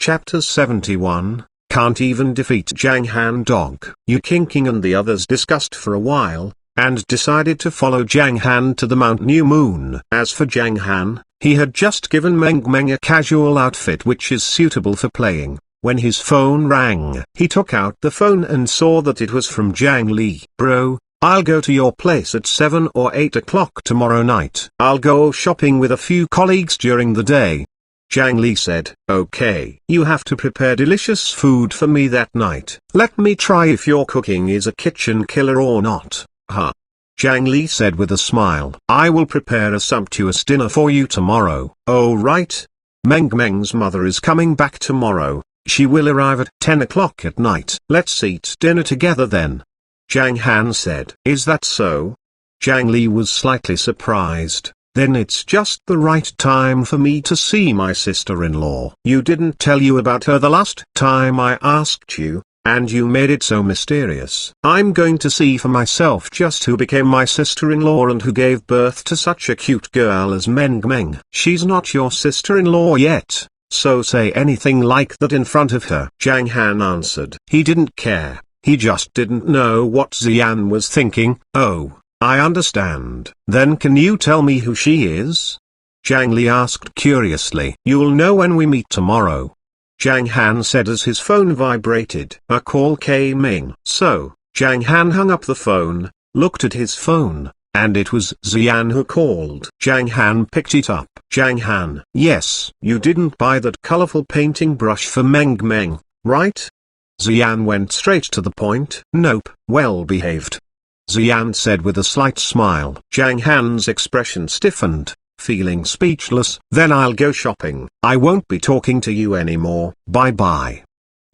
Chapter 71, Can't Even Defeat Zhang Han Dog. Yu Qingqing and the others discussed for a while, and decided to follow Zhang Han to the Mount New Moon. As for Zhang Han, he had just given Meng Meng a casual outfit which is suitable for playing. When his phone rang, he took out the phone and saw that it was from Zhang Li. Bro, I'll go to your place at 7 or 8 o'clock tomorrow night. I'll go shopping with a few colleagues during the day. Zhang Li said, okay. You have to prepare delicious food for me that night. Let me try if your cooking is a kitchen killer or not. Huh. Zhang Li said with a smile. I will prepare a sumptuous dinner for you tomorrow. Oh right. Meng Meng's mother is coming back tomorrow. She will arrive at 10 o'clock at night. Let's eat dinner together then. Zhang Han said. Is that so? Zhang Li was slightly surprised. Then it's just the right time for me to see my sister-in-law. You didn't tell you about her the last time I asked you, and you made it so mysterious. I'm going to see for myself just who became my sister-in-law and who gave birth to such a cute girl as Meng Meng. She's not your sister-in-law yet, so say anything like that in front of her. Zhang Han answered. He didn't care, he just didn't know what Xian was thinking. Oh. I understand. Then can you tell me who she is? Zhang Li asked curiously. You'll know when we meet tomorrow. Zhang Han said as his phone vibrated. A call came in. So, Zhang Han hung up the phone, looked at his phone, and it was Xian who called. Zhang Han picked it up. Zhang Han. Yes. You didn't buy that colorful painting brush for Meng Meng, right? Xian went straight to the point. Nope. Well behaved. Xian said with a slight smile. Zhang Han's expression stiffened, feeling speechless. Then I'll go shopping. I won't be talking to you anymore. Bye-bye.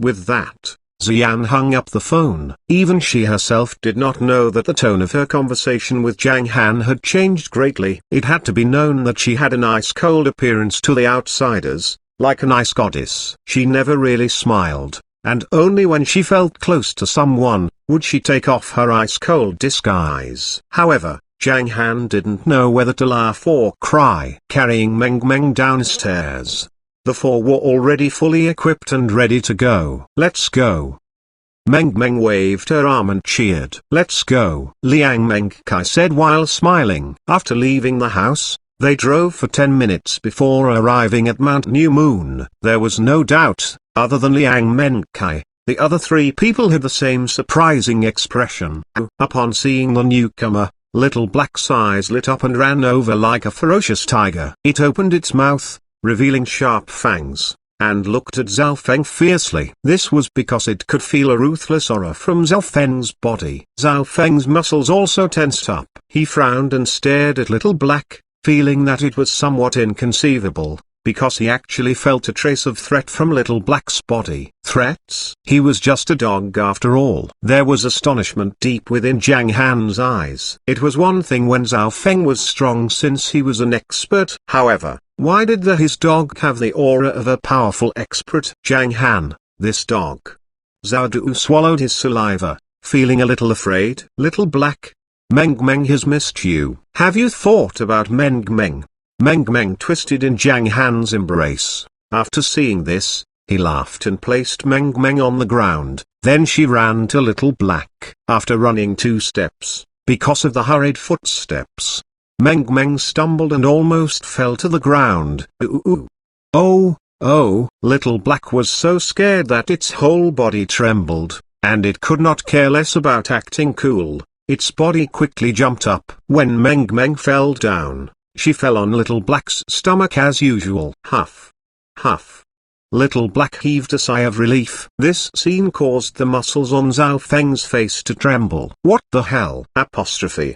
With that, Xian hung up the phone. Even she herself did not know that the tone of her conversation with Zhang Han had changed greatly. It had to be known that she had an ice-cold appearance to the outsiders, like an ice goddess. She never really smiled, and only when she felt close to someone would she take off her ice-cold disguise. However, Zhang Han didn't know whether to laugh or cry. Carrying Meng Meng downstairs, the four were already fully equipped and ready to go. Let's go. Meng Meng waved her arm and cheered. Let's go, Liang Mengkai said while smiling. After leaving the house, they drove for 10 minutes before arriving at Mount New Moon. There was no doubt, other than Liang Mengkai, the other three people had the same surprising expression. Upon seeing the newcomer, Little Black's eyes lit up and ran over like a ferocious tiger. It opened its mouth, revealing sharp fangs, and looked at Zhao Feng fiercely. This was because it could feel a ruthless aura from Zhao Feng's body. Zhao Feng's muscles also tensed up. He frowned and stared at Little Black, feeling that it was somewhat inconceivable, because he actually felt a trace of threat from Little Black's body. Threats? He was just a dog after all. There was astonishment deep within Zhang Han's eyes. It was one thing when Zhao Feng was strong since he was an expert. However, why did his dog have the aura of a powerful expert? Zhang Han, this dog. Zhao Du swallowed his saliva, feeling a little afraid. Little Black, Meng Meng has missed you. Have you thought about Meng Meng? Meng Meng twisted in Zhang Han's embrace. After seeing this, he laughed and placed Meng Meng on the ground. Then she ran to Little Black. After running 2 steps, because of the hurried footsteps, Meng Meng stumbled and almost fell to the ground. Ooh. Oh, Little Black was so scared that its whole body trembled, and it could not care less about acting cool. Its body quickly jumped up. When Meng Meng fell down, she fell on Little Black's stomach as usual. Huff. Huff. Little Black heaved a sigh of relief. This scene caused the muscles on Zhao Feng's face to tremble. What the hell? Apostrophe.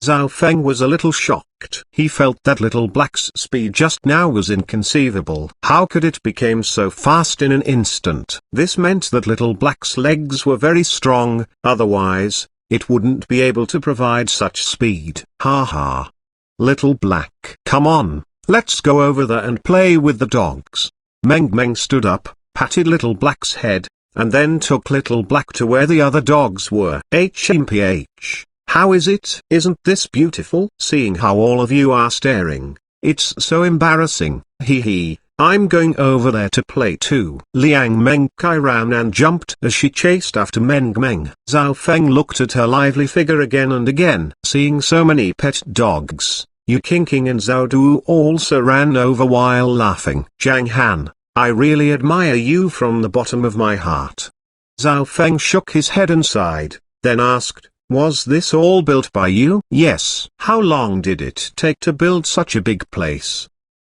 Zhao Feng was a little shocked. He felt that Little Black's speed just now was inconceivable. How could it become so fast in an instant? This meant that Little Black's legs were very strong, otherwise, it wouldn't be able to provide such speed. Ha ha. Little Black. Come on, let's go over there and play with the dogs. Meng Meng stood up, patted Little Black's head, and then took Little Black to where the other dogs were. HMPH. How is it? Isn't this beautiful? Seeing how all of you are staring, it's so embarrassing. Hee hee, I'm going over there to play too. Liang Mengkai ran and jumped as she chased after Meng Meng. Zhao Feng looked at her lively figure again and again. Seeing so many pet dogs, Yu Qingqing and Zhao Du also ran over while laughing. Zhang Han, I really admire you from the bottom of my heart. Zhao Feng shook his head and sighed, then asked, was this all built by you? Yes. How long did it take to build such a big place?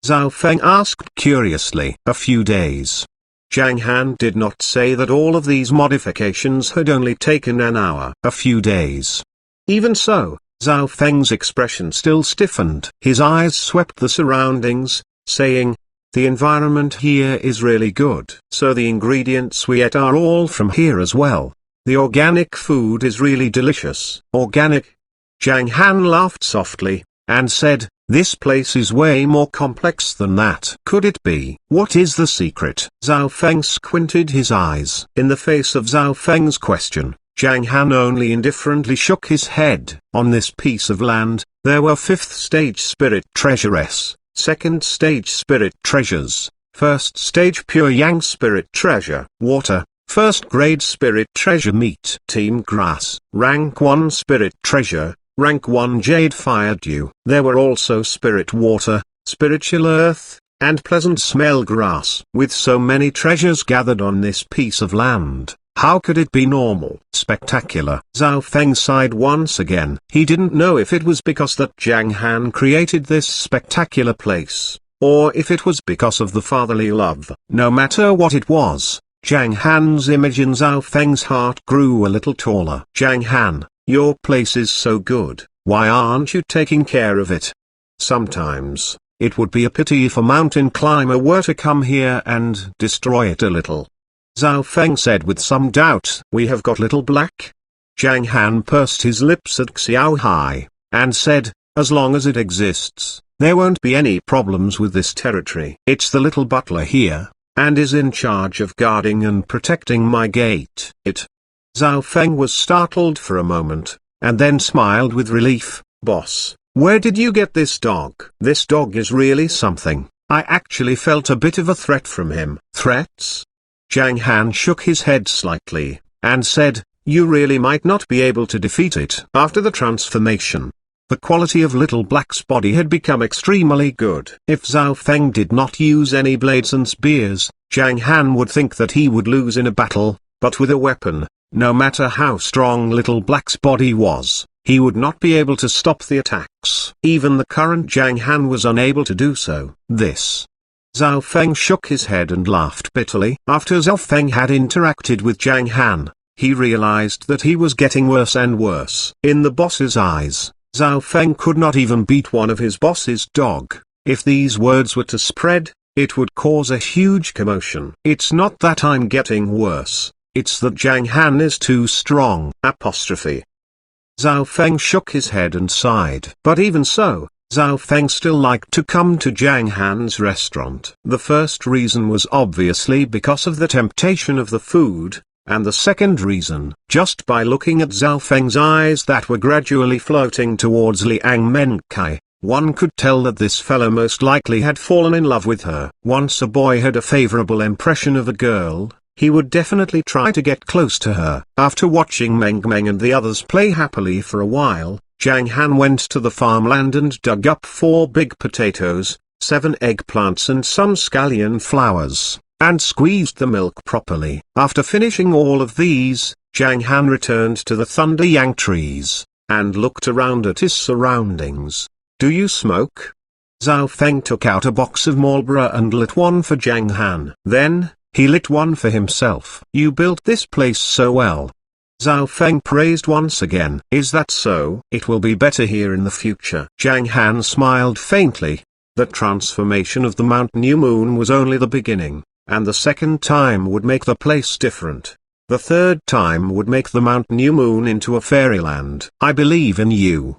Zhao Feng asked curiously. A few days. Zhang Han did not say that all of these modifications had only taken an hour. A few days. Even so, Zhao Feng's expression still stiffened. His eyes swept the surroundings, saying, the environment here is really good. So the ingredients we ate are all from here as well. The organic food is really delicious. Organic? Zhang Han laughed softly, and said, this place is way more complex than that. Could it be? What is the secret? Zhao Feng squinted his eyes. In the face of Zhao Feng's question, Zhang Han only indifferently shook his head. On this piece of land, there were 5th stage spirit treasures, 2nd stage spirit treasures, 1st stage pure yang spirit treasure, water, 1st grade spirit treasure meat, team grass, rank 1 spirit treasure, rank 1 jade fire dew. There were also spirit water, spiritual earth, and pleasant smell grass. With so many treasures gathered on this piece of land, how could it be normal? Spectacular. Zhao Feng sighed once again. He didn't know if it was because that Zhang Han created this spectacular place, or if it was because of the fatherly love. No matter what it was, Zhang Han's image in Zhao Feng's heart grew a little taller. Zhang Han, your place is so good, why aren't you taking care of it? Sometimes, it would be a pity if a mountain climber were to come here and destroy it a little. Zhao Feng said with some doubt. We have got Little Black? Zhang Han pursed his lips at Xiao Hai, and said, as long as it exists, there won't be any problems with this territory. It's the little butler here, and is in charge of guarding and protecting my gate. Zhao Feng was startled for a moment, and then smiled with relief. Boss, where did you get this dog? This dog is really something. I actually felt a bit of a threat from him. Threats? Zhang Han shook his head slightly, and said, you really might not be able to defeat it. After the transformation, the quality of Little Black's body had become extremely good. If Zhao Feng did not use any blades and spears, Zhang Han would think that he would lose in a battle, but with a weapon, no matter how strong Little Black's body was, he would not be able to stop the attacks. Even the current Zhang Han was unable to do so. Zhao Feng shook his head and laughed bitterly. After Zhao Feng had interacted with Zhang Han, he realized that he was getting worse and worse. In the boss's eyes, Zhao Feng could not even beat one of his boss's dog. If these words were to spread, it would cause a huge commotion. It's not that I'm getting worse, it's that Zhang Han is too strong. Zhao Feng shook his head and sighed. But even so, Zhao Feng still liked to come to Zhang Han's restaurant. The first reason was obviously because of the temptation of the food, and the second reason, just by looking at Zhao Feng's eyes that were gradually floating towards Liang Menkai, one could tell that this fellow most likely had fallen in love with her. Once a boy had a favorable impression of a girl, he would definitely try to get close to her. After watching Meng Meng and the others play happily for a while, Zhang Han went to the farmland and dug up 4 big potatoes, 7 eggplants and some scallion flowers, and squeezed the milk properly. After finishing all of these, Zhang Han returned to the Thunder Yang trees, and looked around at his surroundings. Do you smoke? Zhao Feng took out a box of Marlboro and lit one for Zhang Han. Then, he lit one for himself. You built this place so well. Zhao Feng praised once again. Is that so? It will be better here in the future. Zhang Han smiled faintly. The transformation of the Mount New Moon was only the beginning, and the second time would make the place different. The third time would make the Mount New Moon into a fairyland. I believe in you.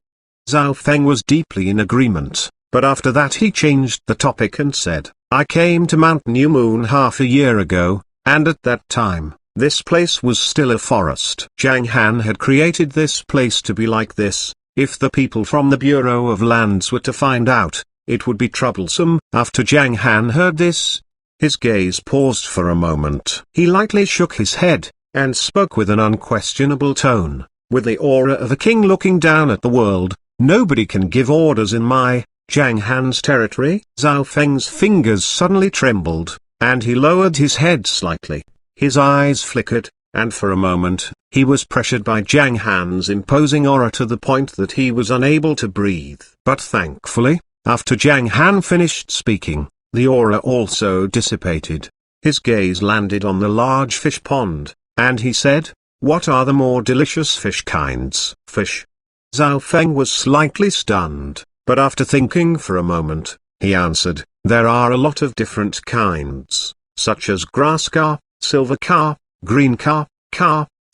Zhao Feng was deeply in agreement, but after that he changed the topic and said, I came to Mount New Moon half a year ago, and at that time, this place was still a forest. Zhang Han had created this place to be like this. If the people from the Bureau of Lands were to find out, it would be troublesome. After Zhang Han heard this, his gaze paused for a moment. He lightly shook his head, and spoke with an unquestionable tone, with the aura of a king looking down at the world. Nobody can give orders in my, Zhang Han's territory. Zhao Feng's fingers suddenly trembled, and he lowered his head slightly. His eyes flickered, and for a moment, he was pressured by Zhang Han's imposing aura to the point that he was unable to breathe. But thankfully, after Zhang Han finished speaking, the aura also dissipated. His gaze landed on the large fish pond, and he said, "What are the more delicious fish kinds?" Fish. Zhao Feng was slightly stunned, but after thinking for a moment, he answered, "There are a lot of different kinds, such as grass carp, silver carp, green carp,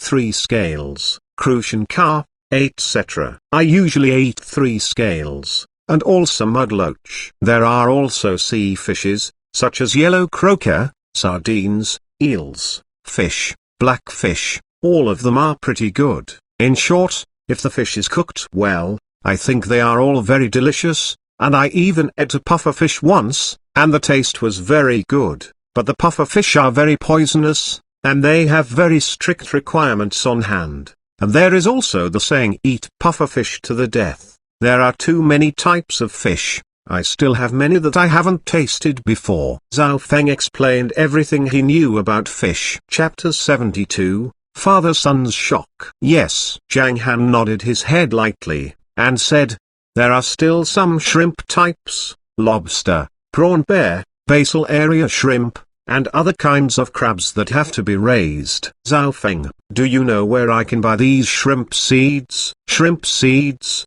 three scales, crucian carp, etc. I usually eat three scales, and also mudloach. There are also sea fishes, such as yellow croaker, sardines, eels, fish, blackfish. All of them are pretty good. In short, if the fish is cooked well, I think they are all very delicious, and I even ate a puffer fish once, and the taste was very good. But the puffer fish are very poisonous, and they have very strict requirements on hand. And there is also the saying, eat puffer fish to the death. There are too many types of fish. I still have many that I haven't tasted before." Zhao Feng explained everything he knew about fish. Chapter 72, Father-Son's Shock. "Yes." Zhang Han nodded his head lightly, and said, "There are still some shrimp types, lobster, prawn bear, basal area shrimp, and other kinds of crabs that have to be raised." Zhao Feng, "Do you know where I can buy these shrimp seeds?" Shrimp seeds?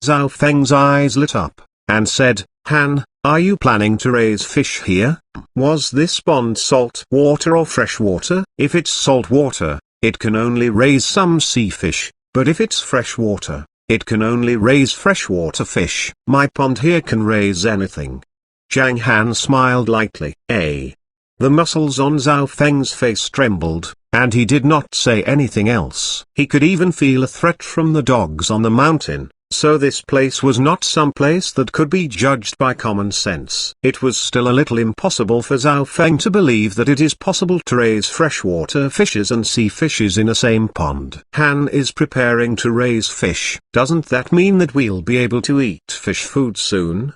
Zhao Feng's eyes lit up, and said, "Han, are you planning to raise fish here? Was this pond salt water or fresh water?" "If it's salt water, it can only raise some sea fish, but if it's fresh water, it can only raise freshwater fish. My pond here can raise anything." Zhang Han smiled lightly. The muscles on Zhao Feng's face trembled, and he did not say anything else. He could even feel a threat from the dogs on the mountain. So this place was not some place that could be judged by common sense. It was still a little impossible for Zhao Feng to believe that it is possible to raise freshwater fishes and sea fishes in a same pond. Han is preparing to raise fish. Doesn't that mean that we'll be able to eat fish food soon?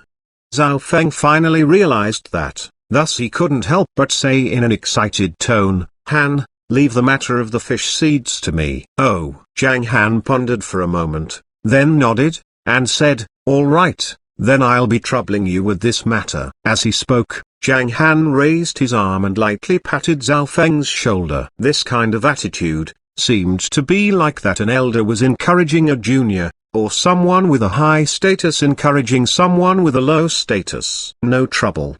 Zhao Feng finally realized that, thus he couldn't help but say in an excited tone, "Han, leave the matter of the fish seeds to me." "Oh." Zhang Han pondered for a moment, then nodded, and said, "All right, then I'll be troubling you with this matter." As he spoke, Zhang Han raised his arm and lightly patted Zhao Feng's shoulder. This kind of attitude seemed to be like that an elder was encouraging a junior, or someone with a high status encouraging someone with a low status. No trouble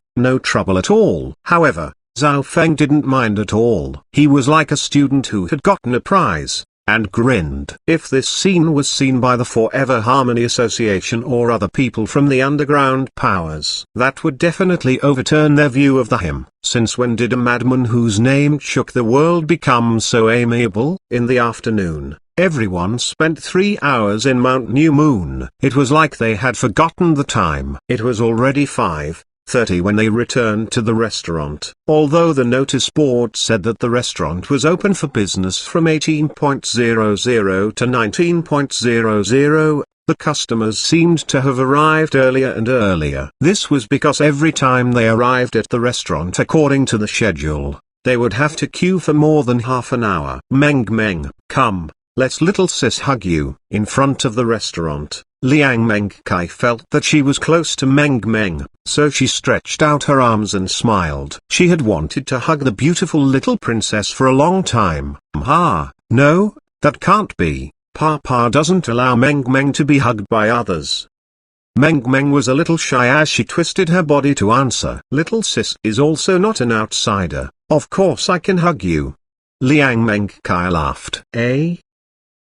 at all. However, Zhao Feng didn't mind at all. He was like a student who had gotten a prize, and grinned. If this scene was seen by the Forever Harmony Association or other people from the underground powers, that would definitely overturn their view of the him. Since when did a madman whose name shook the world become so amiable? In the afternoon, everyone spent 3 hours in Mount New Moon. It was like they had forgotten the time. It was already 5:30 when they returned to the restaurant. Although the notice board said that the restaurant was open for business from 18:00 to 19:00, the customers seemed to have arrived earlier and earlier. This was because every time they arrived at the restaurant according to the schedule, they would have to queue for more than half an hour. Meng, come, let little sis hug you. In front of the restaurant, Liang Mengkai felt that she was close to Meng, so she stretched out her arms and smiled. She had wanted to hug the beautiful little princess for a long time. No, that can't be. Papa doesn't allow Meng to be hugged by others. Meng was a little shy as she twisted her body to answer. Little sis is also not an outsider. Of course I can hug you. Liang Mengkai laughed.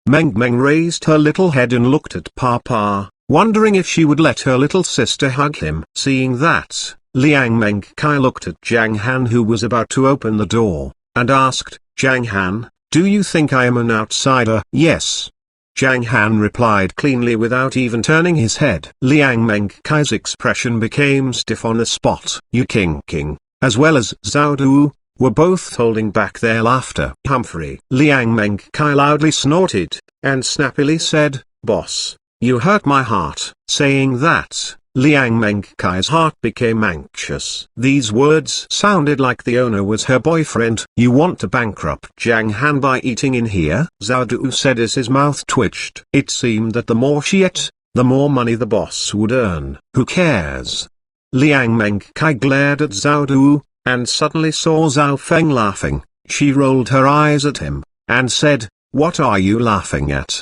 Meng raised her little head and looked at Papa, wondering if she would let her little sister hug him. Seeing that, Liang Mengkai looked at Zhang Han, who was about to open the door, and asked, "Zhang Han, do you think I am an outsider?" "Yes. Zhang Han replied cleanly without even turning his head. Liang Mengkai's expression became stiff on the spot. Yu Qingqing, as well as Zhao Du, were both holding back their laughter. Humphrey. Liang Mengkai loudly snorted, and snappily said, "Boss, you hurt my heart." Saying that, Liang Mengkai's heart became anxious. These words sounded like the owner was her boyfriend. "You want to bankrupt Zhang Han by eating in here?" Zhao Du said as his mouth twitched. It seemed that the more she ate, the more money the boss would earn. "Who cares?" Liang Mengkai glared at Zhao Du, and suddenly saw Zhao Feng laughing. She rolled her eyes at him, and said, "What are you laughing at?"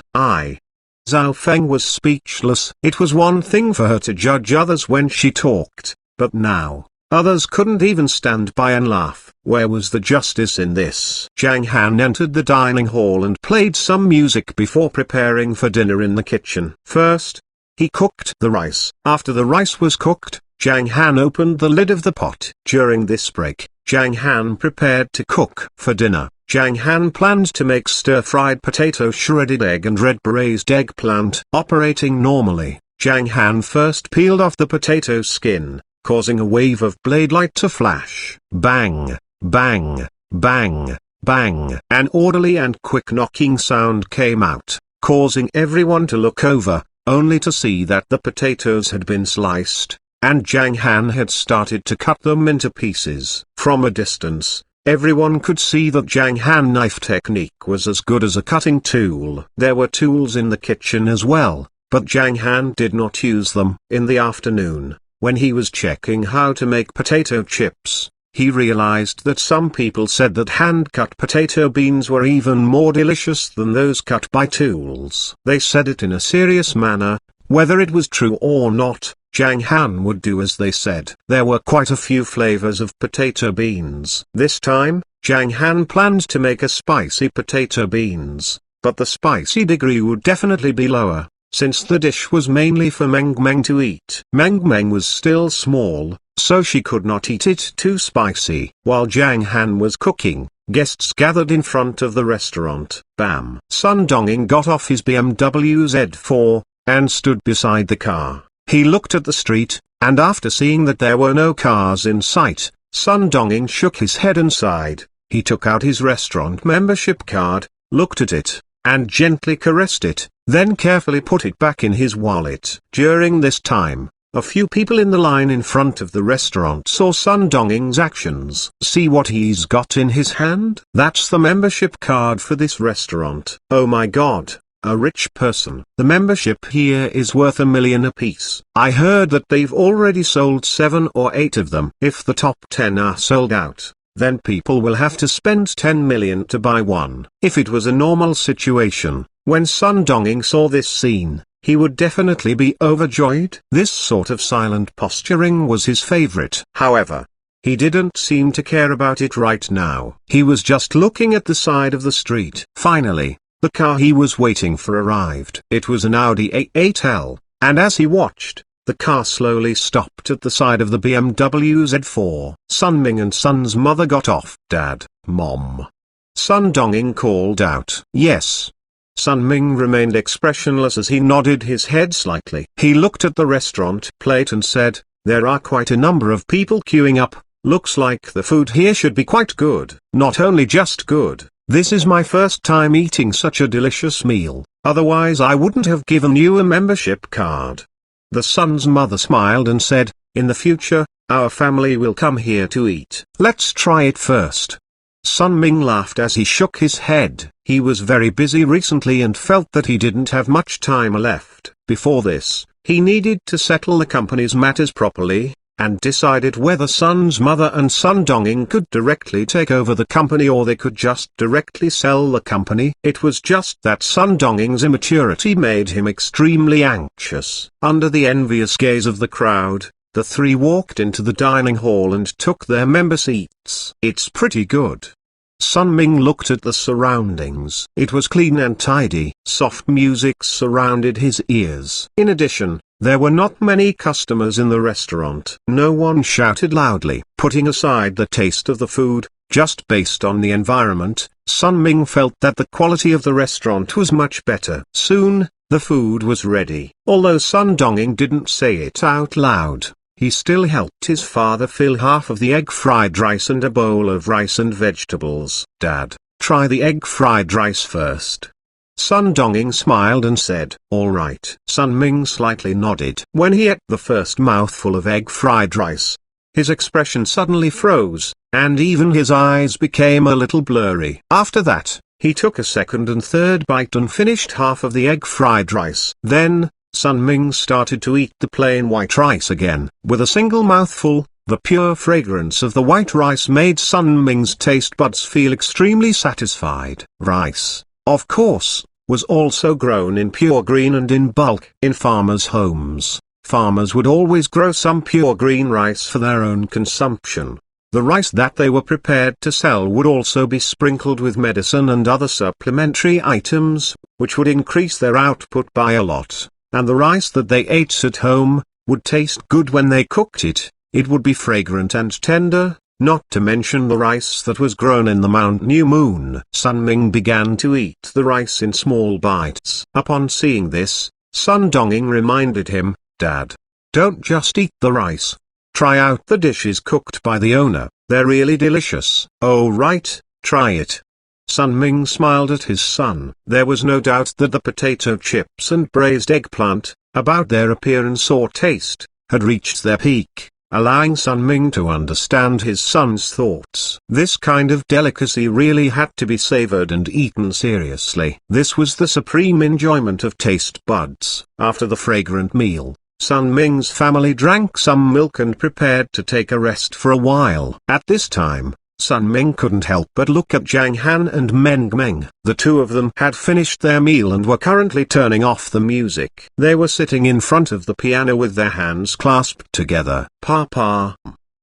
Zhao Feng was speechless. It was one thing for her to judge others when she talked, but now, others couldn't even stand by and laugh. Where was the justice in this? Zhang Han entered the dining hall and played some music before preparing for dinner in the kitchen. First, he cooked the rice. After the rice was cooked, Zhang Han opened the lid of the pot. During this break, Zhang Han prepared to cook for dinner. Zhang Han planned to make stir-fried potato, shredded egg and red braised eggplant. Operating normally, Zhang Han first peeled off the potato skin, causing a wave of blade light to flash. Bang, bang, bang, bang. An orderly and quick knocking sound came out, causing everyone to look over, only to see that the potatoes had been sliced, and Zhang Han had started to cut them into pieces. From a distance, everyone could see that Zhang Han knife technique was as good as a cutting tool. There were tools in the kitchen as well, but Zhang Han did not use them. In the afternoon, when he was checking how to make potato chips, he realized that some people said that hand-cut potato beans were even more delicious than those cut by tools. They said it in a serious manner. Whether it was true or not, Zhang Han would do as they said. There were quite a few flavors of potato beans. This time, Zhang Han planned to make a spicy potato beans, but the spicy degree would definitely be lower, since the dish was mainly for Meng Meng to eat. Meng Meng was still small, so she could not eat it too spicy. While Zhang Han was cooking, guests gathered in front of the restaurant. Bam! Sun Donging got off his BMW Z4, and stood beside the car. He looked at the street, and after seeing that there were no cars in sight, Sun Donging shook his head and sighed. He took out his restaurant membership card, looked at it, and gently caressed it, then carefully put it back in his wallet. During this time, a few people in the line in front of the restaurant saw Sun Donging's actions. "See what he's got in his hand? That's the membership card for this restaurant. Oh my god. A rich person. The membership here is worth $1 million apiece. I heard that they've already sold 7 or 8 of them. If the top 10 are sold out, then people will have to spend 10 million to buy one." If it was a normal situation, when Sun Donging saw this scene, he would definitely be overjoyed. This sort of silent posturing was his favorite. However, he didn't seem to care about it right now. He was just looking at the side of the street. Finally, the car he was waiting for arrived. It was an Audi A8L, and as he watched, the car slowly stopped at the side of the BMW Z4. Sun Ming and Sun's mother got off. "Dad, Mom." Sun Donging called out. "Yes." Sun Ming remained expressionless as he nodded his head slightly. He looked at the restaurant plate and said, "There are quite a number of people queuing up. Looks like the food here should be quite good. Not only just good. This is my first time eating such a delicious meal, otherwise I wouldn't have given you a membership card." The son's mother smiled and said, "In the future, our family will come here to eat. Let's try it first." Sun Ming laughed as he shook his head. He was very busy recently and felt that he didn't have much time left. Before this, he needed to settle the company's matters properly, and decided whether Sun's mother and Sun Donging could directly take over the company or they could just directly sell the company. It was just that Sun Donging's immaturity made him extremely anxious. Under the envious gaze of the crowd, the three walked into the dining hall and took their member seats. "It's pretty good." Sun Ming looked at the surroundings. It was clean and tidy. Soft music surrounded his ears. In addition, there were not many customers in the restaurant. No one shouted loudly. Putting aside the taste of the food, Just based on the environment, Sun Ming felt that the quality of the restaurant was much better. Soon, the food was ready. Although Sun Donging didn't say it out loud, he still helped his father fill half of the egg fried rice and a bowl of rice and vegetables. "Dad, try the egg fried rice first." Sun Donging smiled and said, "All right." Sun Ming slightly nodded. When he ate the first mouthful of egg fried rice, his expression suddenly froze, and even his eyes became a little blurry. After that, he took a second and third bite and finished half of the egg fried rice. Then, Sun Ming started to eat the plain white rice again. With a single mouthful, the pure fragrance of the white rice made Sun Ming's taste buds feel extremely satisfied. Rice, of course, was also grown in pure green and in bulk. In farmers' homes, farmers would always grow some pure green rice for their own consumption. The rice that they were prepared to sell would also be sprinkled with medicine and other supplementary items, which would increase their output by a lot. And the rice that they ate at home would taste good when they cooked it. It would be fragrant and tender, not to mention the rice that was grown in the Mount New Moon. Sun Ming began to eat the rice in small bites. Upon seeing this, Sun Donging reminded him, "Dad, don't just eat the rice. Try out the dishes cooked by the owner, they're really delicious." "Oh right, try it." Sun Ming smiled at his son. There was no doubt that the potato chips and braised eggplant, about their appearance or taste, had reached their peak, allowing Sun Ming to understand his son's thoughts. This kind of delicacy really had to be savored and eaten seriously. This was the supreme enjoyment of taste buds. After the fragrant meal, Sun Ming's family drank some milk and prepared to take a rest for a while. At this time, Sun Ming couldn't help but look at Zhang Han and Meng Meng. The two of them had finished their meal and were currently turning off the music. They were sitting in front of the piano with their hands clasped together. "Papa."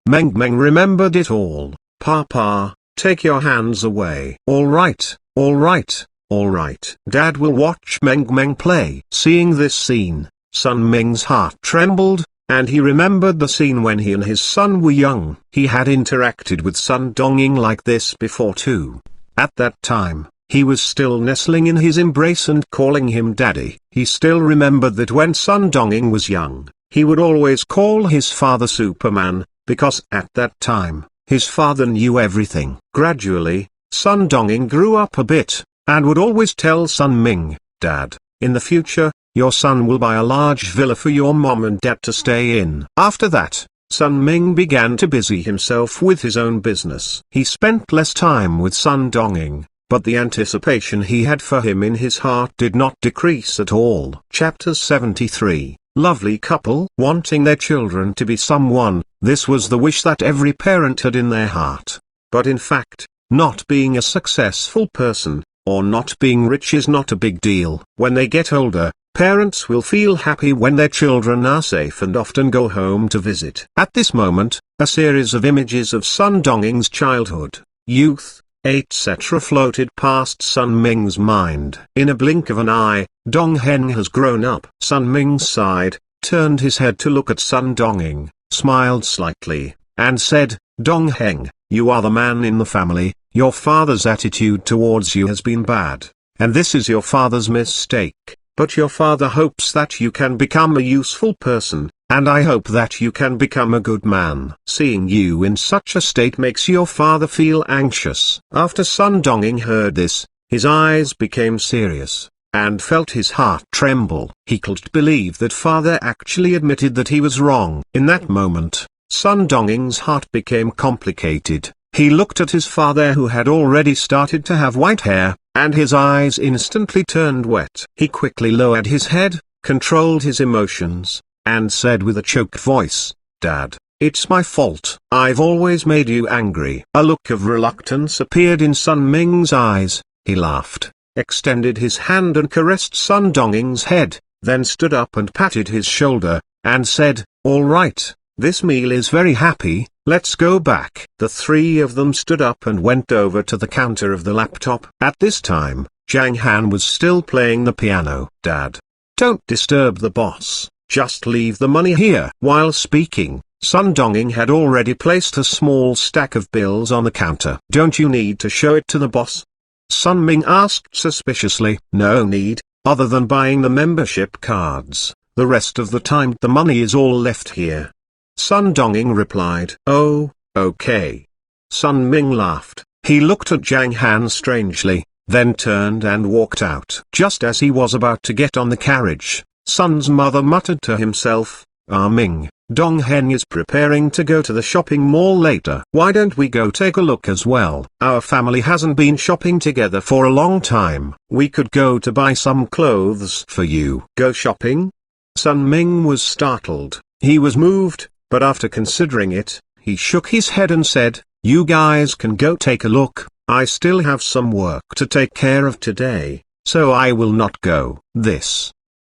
Meng Meng remembered it all. "Papa, take your hands away." "All right, all right, all right. Dad will watch Meng Meng play." Seeing this scene, Sun Ming's heart trembled, and he remembered the scene when he and his son were young. He had interacted with Sun Donging like this before too. At that time, he was still nestling in his embrace and calling him daddy. He still remembered that when Sun Donging was young, he would always call his father Superman, because at that time, his father knew everything. Gradually, Sun Donging grew up a bit, and would always tell Sun Ming, "Dad, in the future, your son will buy a large villa for your mom and dad to stay in." After that, Sun Ming began to busy himself with his own business. He spent less time with Sun Donging, but the anticipation he had for him in his heart did not decrease at all. Chapter 73. Lovely couple. Wanting their children to be someone, this was the wish that every parent had in their heart. But in fact, not being a successful person, or not being rich is not a big deal. When they get older, parents will feel happy when their children are safe and often go home to visit. At this moment, a series of images of Sun Donging's childhood, youth, etc. floated past Sun Ming's mind. In a blink of an eye, Dong Hen has grown up. Sun Ming sighed, turned his head to look at Sun Donging, smiled slightly, and said, "Dong Hen, you are the man in the family. Your father's attitude towards you has been bad, and this is your father's mistake. But your father hopes that you can become a useful person, and I hope that you can become a good man. Seeing you in such a state makes your father feel anxious." After Sun Donging heard this, his eyes became serious, and felt his heart tremble. He couldn't believe that father actually admitted that he was wrong. In that moment, Sun Donging's heart became complicated. He looked at his father who had already started to have white hair, and his eyes instantly turned wet. He quickly lowered his head, controlled his emotions, and said with a choked voice, "Dad, it's my fault. I've always made you angry." A look of reluctance appeared in Sun Ming's eyes. He laughed, extended his hand and caressed Sun Donging's head, then stood up and patted his shoulder, and said, "All right, this meal is very happy. Let's go back." The three of them stood up and went over to the counter of the laptop. At this time, Zhang Han was still playing the piano. "Dad, don't disturb the boss, just leave the money here." While speaking, Sun Donging had already placed a small stack of bills on the counter. Don't you need to show it to the boss? Sun Ming asked suspiciously. No need, other than buying the membership cards. The rest of the time the money is all left here. Sun Donging replied. Oh, okay. Sun Ming laughed. He looked at Zhang Han strangely, then turned and walked out. Just as he was about to get on the carriage, Sun's mother muttered to himself, Ming, Dong Hen is preparing to go to the shopping mall later. Why don't we go take a look as well? Our family hasn't been shopping together for a long time. We could go to buy some clothes for you. Go shopping? Sun Ming was startled. He was moved, but after considering it, he shook his head and said, you guys can go take a look. I still have some work to take care of today, so I will not go.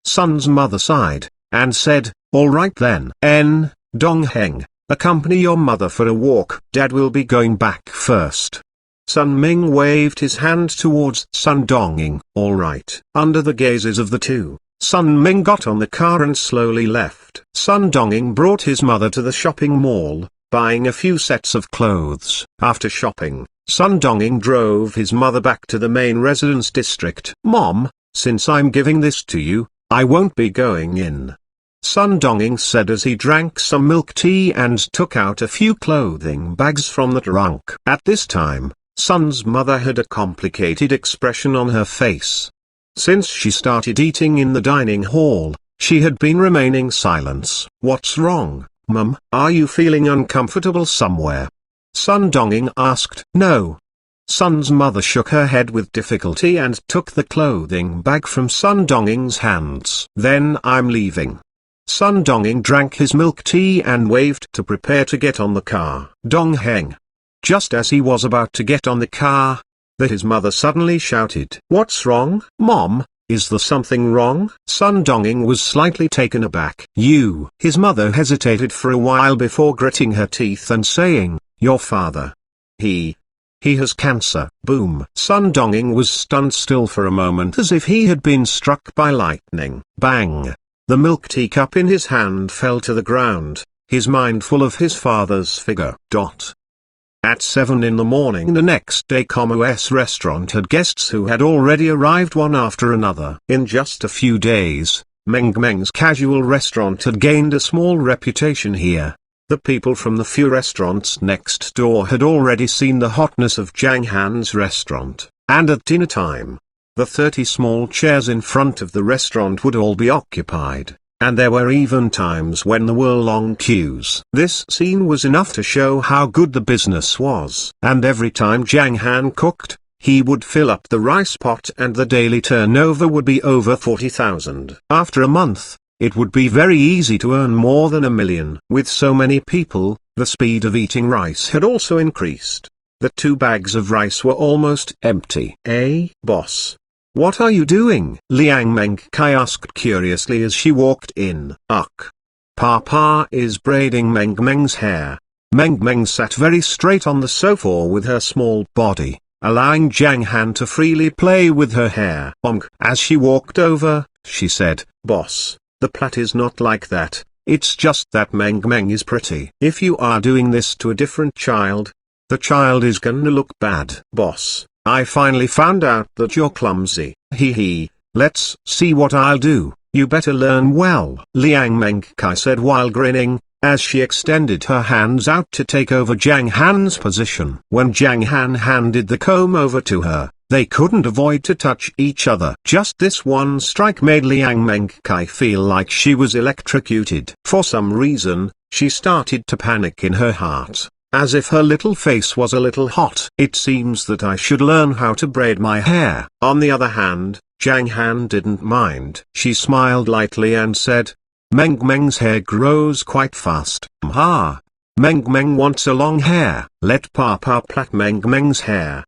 Sun's mother sighed, and said, all right then. Dong Heng, accompany your mother for a walk. Dad will be going back first. Sun Ming waved his hand towards Sun Donging. All right. Under the gazes of the two, Sun Ming got on the car and slowly left. Sun Donging brought his mother to the shopping mall, buying a few sets of clothes. After shopping, Sun Donging drove his mother back to the main residence district. Mom, since I'm giving this to you, I won't be going in. Sun Donging said as he drank some milk tea and took out a few clothing bags from the trunk. At this time, Sun's mother had a complicated expression on her face. Since she started eating in the dining hall, she had been remaining silent. What's wrong, Mum? Are you feeling uncomfortable somewhere? Sun Donging asked. No. Sun's mother shook her head with difficulty and took the clothing bag from Sun Donging's hands. Then I'm leaving. Sun Donging drank his milk tea and waved to prepare to get on the car. Dong Heng. Just as he was about to get on the car, his mother suddenly shouted. What's wrong, Mom? Is there something wrong? Sun Donging was slightly taken aback. You. His mother hesitated for a while before gritting her teeth and saying, your father. He has cancer. Boom. Sun Donging was stunned still for a moment as if he had been struck by lightning. Bang. The milk teacup in his hand fell to the ground, his mind full of his father's figure. At 7 in the morning the next day, Como's restaurant had guests who had already arrived one after another. In just a few days, Meng Meng's casual restaurant had gained a small reputation here. The people from the few restaurants next door had already seen the hotness of Zhang Han's restaurant, and at dinner time, the 30 small chairs in front of the restaurant would all be occupied, and there were even times when there were long queues. This scene was enough to show how good the business was. And every time Zhang Han cooked, he would fill up the rice pot and the daily turnover would be over 40,000. After a month, it would be very easy to earn more than 1 million. With so many people, the speed of eating rice had also increased. The 2 bags of rice were almost empty. Boss. What are you doing? Liang Mengkai asked curiously as she walked in. Papa is braiding Meng Meng's hair. Meng Meng sat very straight on the sofa with her small body, allowing Zhang Han to freely play with her hair. As she walked over, she said, Boss, the plait is not like that, it's just that Meng Meng is pretty. If you are doing this to a different child, the child is gonna look bad. Boss, I finally found out that you're clumsy. Let's see what I'll do. You better learn well. Liang Mengkai said while grinning, as she extended her hands out to take over Zhang Han's position. When Zhang Han handed the comb over to her, they couldn't avoid to touch each other. Just this one strike made Liang Mengkai feel like she was electrocuted. For some reason, she started to panic in her heart, as if her little face was a little hot. It seems that I should learn how to braid my hair. On the other hand, Zhang Han didn't mind. She smiled lightly and said, Meng Meng's hair grows quite fast. Meng Meng wants a long hair. Let Papa plait Meng Meng's hair.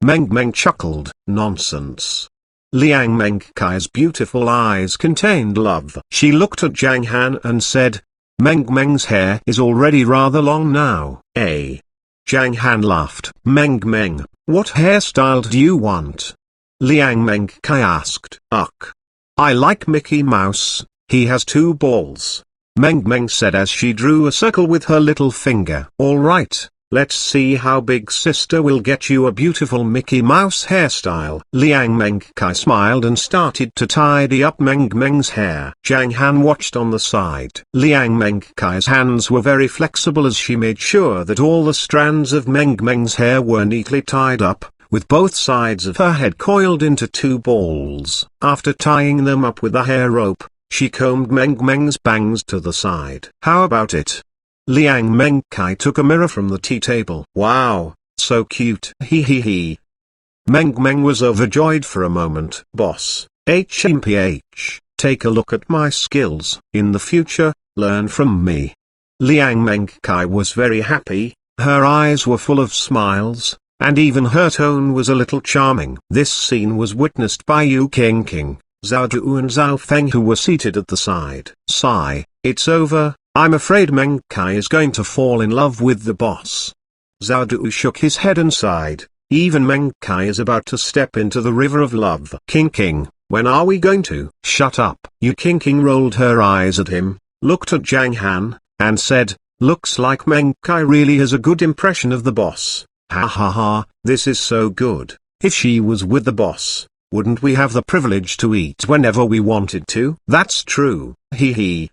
Meng Meng chuckled. Nonsense. Liang Mengkai's beautiful eyes contained love. She looked at Zhang Han and said, Meng Meng's hair is already rather long now. Zhang Han laughed. Meng Meng, what hairstyle do you want? Liang Mengkai asked. I like Mickey Mouse, he has 2 balls. Meng Meng said as she drew a circle with her little finger. All right, let's see how big sister will get you a beautiful Mickey Mouse hairstyle. Liang Mengkai smiled and started to tidy up Meng Meng's hair. Zhang Han watched on the side. Liang Mengkai's hands were very flexible as she made sure that all the strands of Meng Meng's hair were neatly tied up, with both sides of her head coiled into two balls. After tying them up with a hair rope, she combed Meng Meng's bangs to the side. How about it? Liang Mengkai took a mirror from the tea table. Wow, so cute. He. Meng Meng was overjoyed for a moment. Boss, HMPH, take a look at my skills. In the future, learn from me. Liang Mengkai was very happy, her eyes were full of smiles, and even her tone was a little charming. This scene was witnessed by Yu Qingqing, Zhao Du and Zhao Feng, who were seated at the side. Sigh, it's over, I'm afraid Mengkai is going to fall in love with the boss. Zhao Du shook his head and sighed, even Mengkai is about to step into the river of love. Qingqing, when are we going to? Shut up. Yu Qingqing rolled her eyes at him, looked at Zhang Han, and said, looks like Mengkai really has a good impression of the boss. Ha ha ha, this is so good. If she was with the boss, wouldn't we have the privilege to eat whenever we wanted to? That's true, he.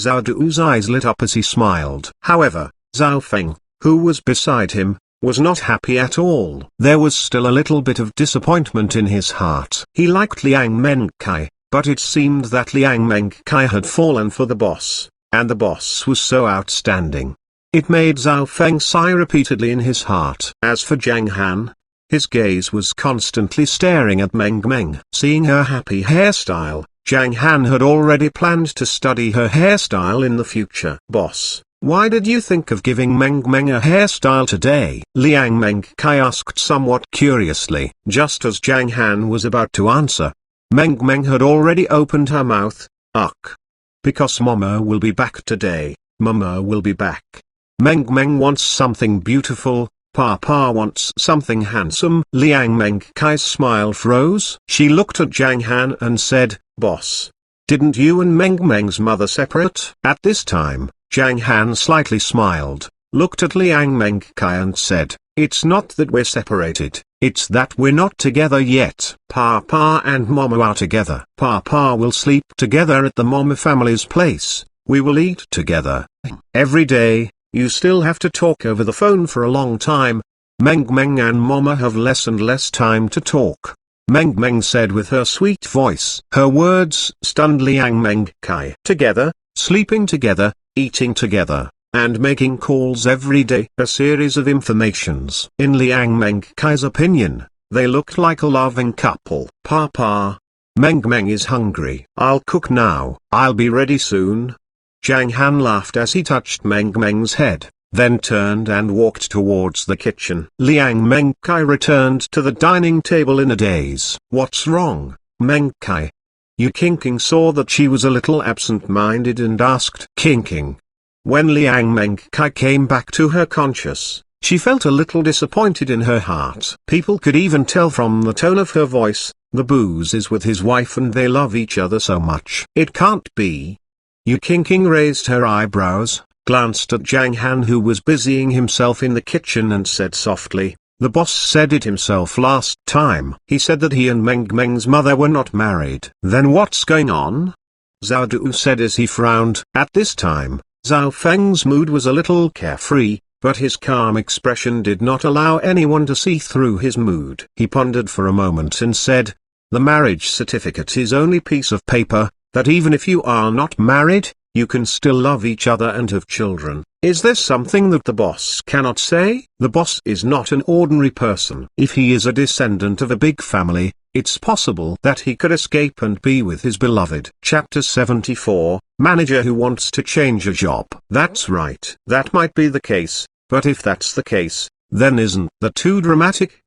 Zhao Du's eyes lit up as he smiled. However, Zhao Feng, who was beside him, was not happy at all. There was still a little bit of disappointment in his heart. He liked Liang Mengkai, but it seemed that Liang Mengkai had fallen for the boss, and the boss was so outstanding. It made Zhao Feng sigh repeatedly in his heart. As for Zhang Han, his gaze was constantly staring at Meng Meng. Seeing her happy hairstyle, Zhang Han had already planned to study her hairstyle in the future. Boss, why did you think of giving Meng Meng a hairstyle today? Liang Mengkai asked somewhat curiously. Just as Zhang Han was about to answer, Meng Meng had already opened her mouth. Ugh. Because Mama will be back today, Mama will be back. Meng Meng wants something beautiful, Papa wants something handsome. Liang Mengkai's smile froze. She looked at Zhang Han and said, Boss, didn't you and Meng Meng's mother separate? At this time, Zhang Han slightly smiled, looked at Liang Mengkai and said, it's not that we're separated, it's that we're not together yet. Papa and Mama are together. Papa will sleep together at the Mama family's place, we will eat together. Every day, you still have to talk over the phone for a long time. Meng Meng and Mama have less and less time to talk, Meng Meng said with her sweet voice. Her words stunned Liang Mengkai. Together, sleeping together, eating together, and making calls every day. A series of informations. In Liang Mengkai's opinion, they looked like a loving couple. Papa, Meng Meng is hungry. I'll cook now. I'll be ready soon. Zhang Han laughed as he touched Meng Meng's head, then turned and walked towards the kitchen. Liang Mengkai returned to the dining table in a daze. What's wrong, Mengkai? Yu Qingqing saw that she was a little absent-minded and asked. Qingqing. When Liang Mengkai came back to her conscious, she felt a little disappointed in her heart. People could even tell from the tone of her voice, the booze is with his wife and they love each other so much. It can't be. Yu Qingqing raised her eyebrows, glanced at Zhang Han who was busying himself in the kitchen and said softly, the boss said it himself last time. He said that he and Meng Meng's mother were not married. Then what's going on? Zhao Du said as he frowned. At this time, Zhao Feng's mood was a little carefree, but his calm expression did not allow anyone to see through his mood. He pondered for a moment and said, the marriage certificate is only piece of paper, that even if you are not married, you can still love each other and have children. Is there something that the boss cannot say? The boss is not an ordinary person. If he is a descendant of a big family, it's possible that he could escape and be with his beloved. Chapter 74, Manager who wants to change a job. That's right. That might be the case, but if that's the case, then isn't that too dramatic?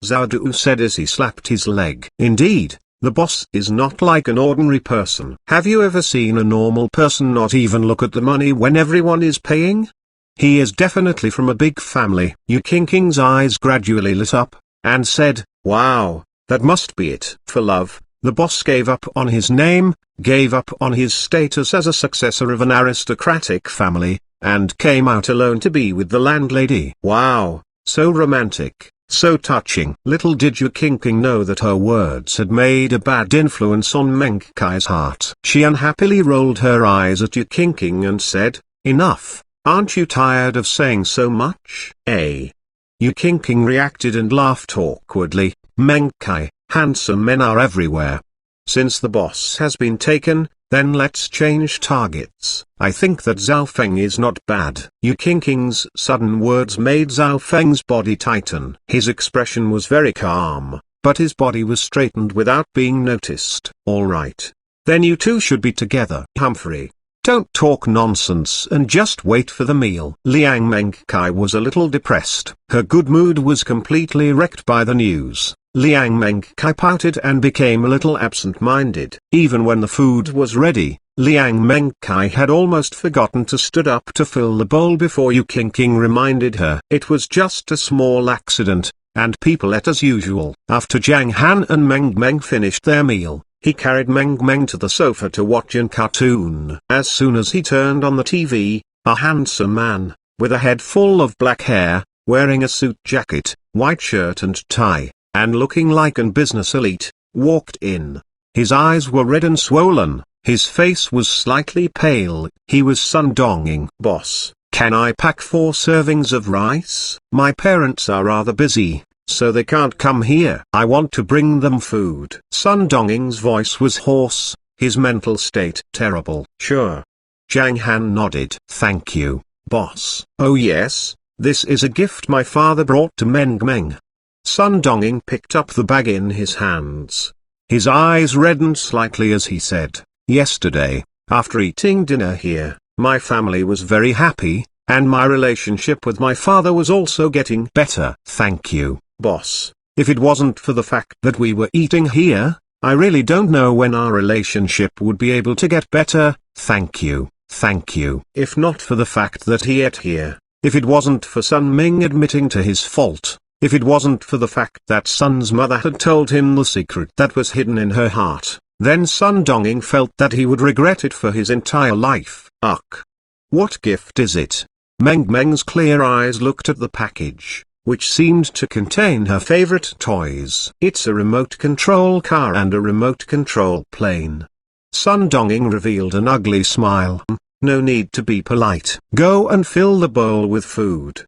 Zhao Du said as he slapped his leg. Indeed. The boss is not like an ordinary person. Have you ever seen a normal person not even look at the money when everyone is paying? He is definitely from a big family. Yu Qingqing's eyes gradually lit up, and said, wow, that must be it. For love, The boss gave up on his name, gave up on his status as a successor of an aristocratic family, and came out alone to be with the landlady. Wow, so romantic, so touching. Little did Yu Qingqing know that her words had made a bad influence on Meng Kai's heart. She unhappily rolled her eyes at Yu Qingqing and said, "Enough, aren't you tired of saying so much?" Yu Qingqing reacted and laughed awkwardly. "Meng Kai, handsome men are everywhere. Since the boss has been taken, then let's change targets. I think that Zhao Feng is not bad." Yu Qingqing's sudden words made Zhao Feng's body tighten. His expression was very calm, but his body was straightened without being noticed. "All right. Then you two should be together." "Humphrey, don't talk nonsense and just wait for the meal." Liang Meng Kai was a little depressed. Her good mood was completely wrecked by the news. Liang Meng Kai pouted and became a little absent-minded. Even when the food was ready, Liang Meng Kai had almost forgotten to stood up to fill the bowl before Yu Qingqing reminded her. It was just a small accident, and people ate as usual. After Zhang Han and Meng Meng finished their meal, he carried Meng Meng to the sofa to watch a cartoon. As soon as he turned on the TV, a handsome man, with a head full of black hair, wearing a suit jacket, white shirt and tie, and looking like an business elite, walked in. His eyes were red and swollen, his face was slightly pale. He was Sun Donging. "Boss, can I pack 4 servings of rice? My parents are rather busy, so they can't come here. I want to bring them food." Sun Donging's voice was hoarse, his mental state terrible. "Sure." Zhang Han nodded. "Thank you, boss." "Oh yes, this is a gift my father brought to Meng Meng." Sun Donging picked up the bag in his hands. His eyes reddened slightly as he said, "Yesterday, after eating dinner here, my family was very happy, and my relationship with my father was also getting better." "Thank you, boss. If it wasn't for the fact that we were eating here, I really don't know when our relationship would be able to get better." "Thank you, thank you." If not for the fact that he ate here, if it wasn't for Sun Ming admitting to his fault, if it wasn't for the fact that Sun's mother had told him the secret that was hidden in her heart, then Sun Donging felt that he would regret it for his entire life. "Ugh. What gift is it?" Meng Meng's clear eyes looked at the package, which seemed to contain her favorite toys. "It's a remote control car and a remote control plane." Sun Donging revealed an ugly smile. "No need to be polite. Go and fill the bowl with food."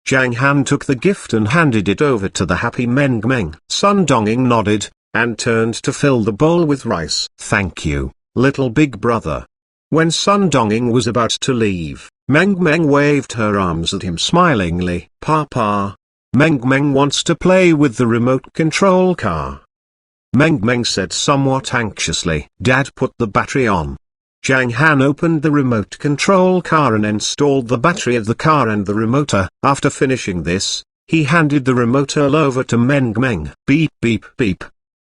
Zhang Han took the gift and handed it over to the happy Meng Meng. Sun Donging nodded, and turned to fill the bowl with rice. "Thank you, little big brother." When Sun Donging was about to leave, Meng Meng waved her arms at him smilingly. "Papa, Meng Meng wants to play with the remote control car." Meng Meng said somewhat anxiously. "Dad, put the battery on." Zhang Han opened the remote control car and installed the battery of the car and the remoter. After finishing this, he handed the remoter over to Meng Meng. "Beep beep beep.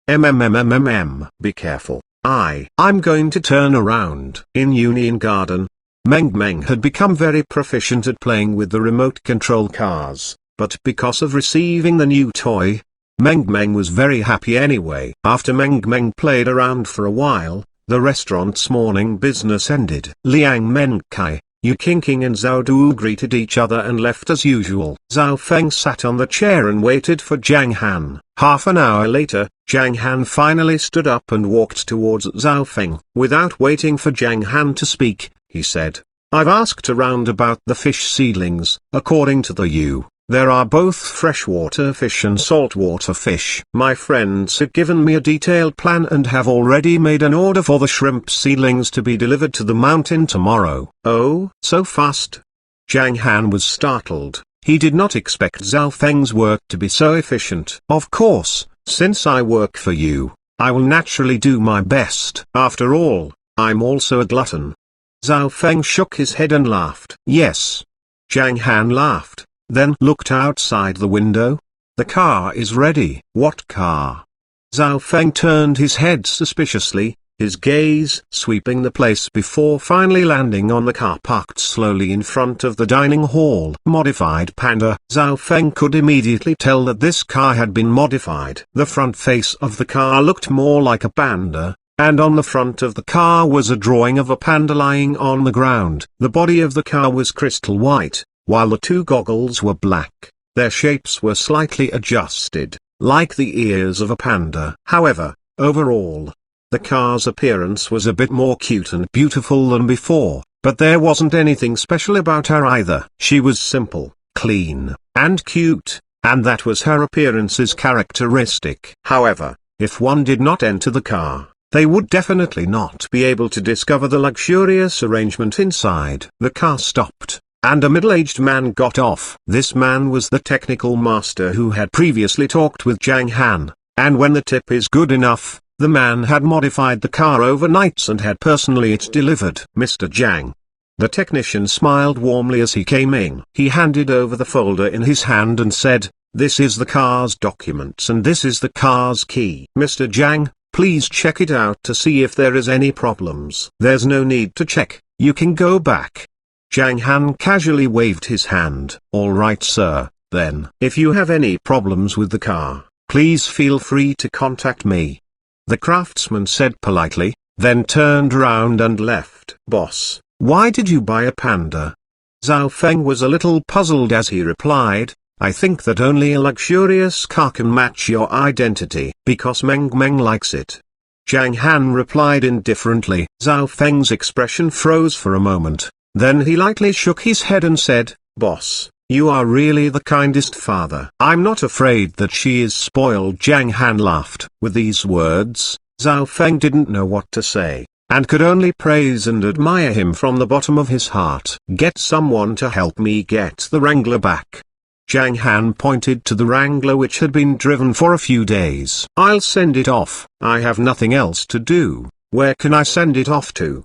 Be careful. I'm going to turn around." In Union Garden, Meng Meng had become very proficient at playing with the remote control cars, but because of receiving the new toy, Meng Meng was very happy anyway. After Meng Meng played around for a while, the restaurant's morning business ended. Liang Meng Kai, Yu Qingqing and Zhao Du greeted each other and left as usual. Zhao Feng sat on the chair and waited for Zhang Han. Half an hour later, Zhang Han finally stood up and walked towards Zhao Feng. Without waiting for Zhang Han to speak, he said, "I've asked around about the fish seedlings. According to the Yu, there are both freshwater fish and saltwater fish. My friends have given me a detailed plan and have already made an order for the shrimp seedlings to be delivered to the mountain tomorrow." "Oh, so fast?" Zhang Han was startled. He did not expect Zhao Feng's work to be so efficient. "Of course, since I work for you, I will naturally do my best. After all, I'm also a glutton." Zhao Feng shook his head and laughed. "Yes." Zhang Han laughed, then looked outside the window. "The car is ready." "What car?" Zhao Feng turned his head suspiciously. his gaze sweeping the place before finally landing on the car parked slowly in front of the dining hall. Modified panda. Zhao Feng could immediately tell that this car had been modified. The front face of the car looked more like a panda, and on the front of the car was a drawing of a panda lying on the ground. The body of the car was crystal white, while the two goggles were black. Their shapes were slightly adjusted, like the ears of a panda. However, overall, the car's appearance was a bit more cute and beautiful than before, but there wasn't anything special about her either. She was simple, clean, and cute, and that was her appearance's characteristic. However, if one did not enter the car, they would definitely not be able to discover the luxurious arrangement inside. The car stopped, and a middle-aged man got off. This man was the technical master who had previously talked with Zhang Han, and when the tip is good enough, the man had modified the car overnight and had personally it delivered. Mr. Zhang. The technician smiled warmly as he came in. He handed over the folder in his hand and said, "This is the car's documents and this is the car's key. Mr. Zhang, please check it out to see if there is any problems." "There's no need to check, you can go back." Zhang Han casually waved his hand. "All right sir, then. If you have any problems with the car, please feel free to contact me," the craftsman said politely, then turned around and left. "Boss, why did you buy a panda?" Zhao Feng was a little puzzled as he replied, "I think that only a luxurious car can match your identity." "Because Meng Meng likes it," Zhang Han replied indifferently. Zhao Feng's expression froze for a moment, then he lightly shook his head and said, "Boss, you are really the kindest father." "I'm not afraid that she is spoiled." Zhang Han laughed. With these words, Zhao Feng didn't know what to say, and could only praise and admire him from the bottom of his heart. "Get someone to help me get the Wrangler back." Zhang Han pointed to the Wrangler which had been driven for a few days. "I'll send it off. I have nothing else to do. Where can I send it off to?"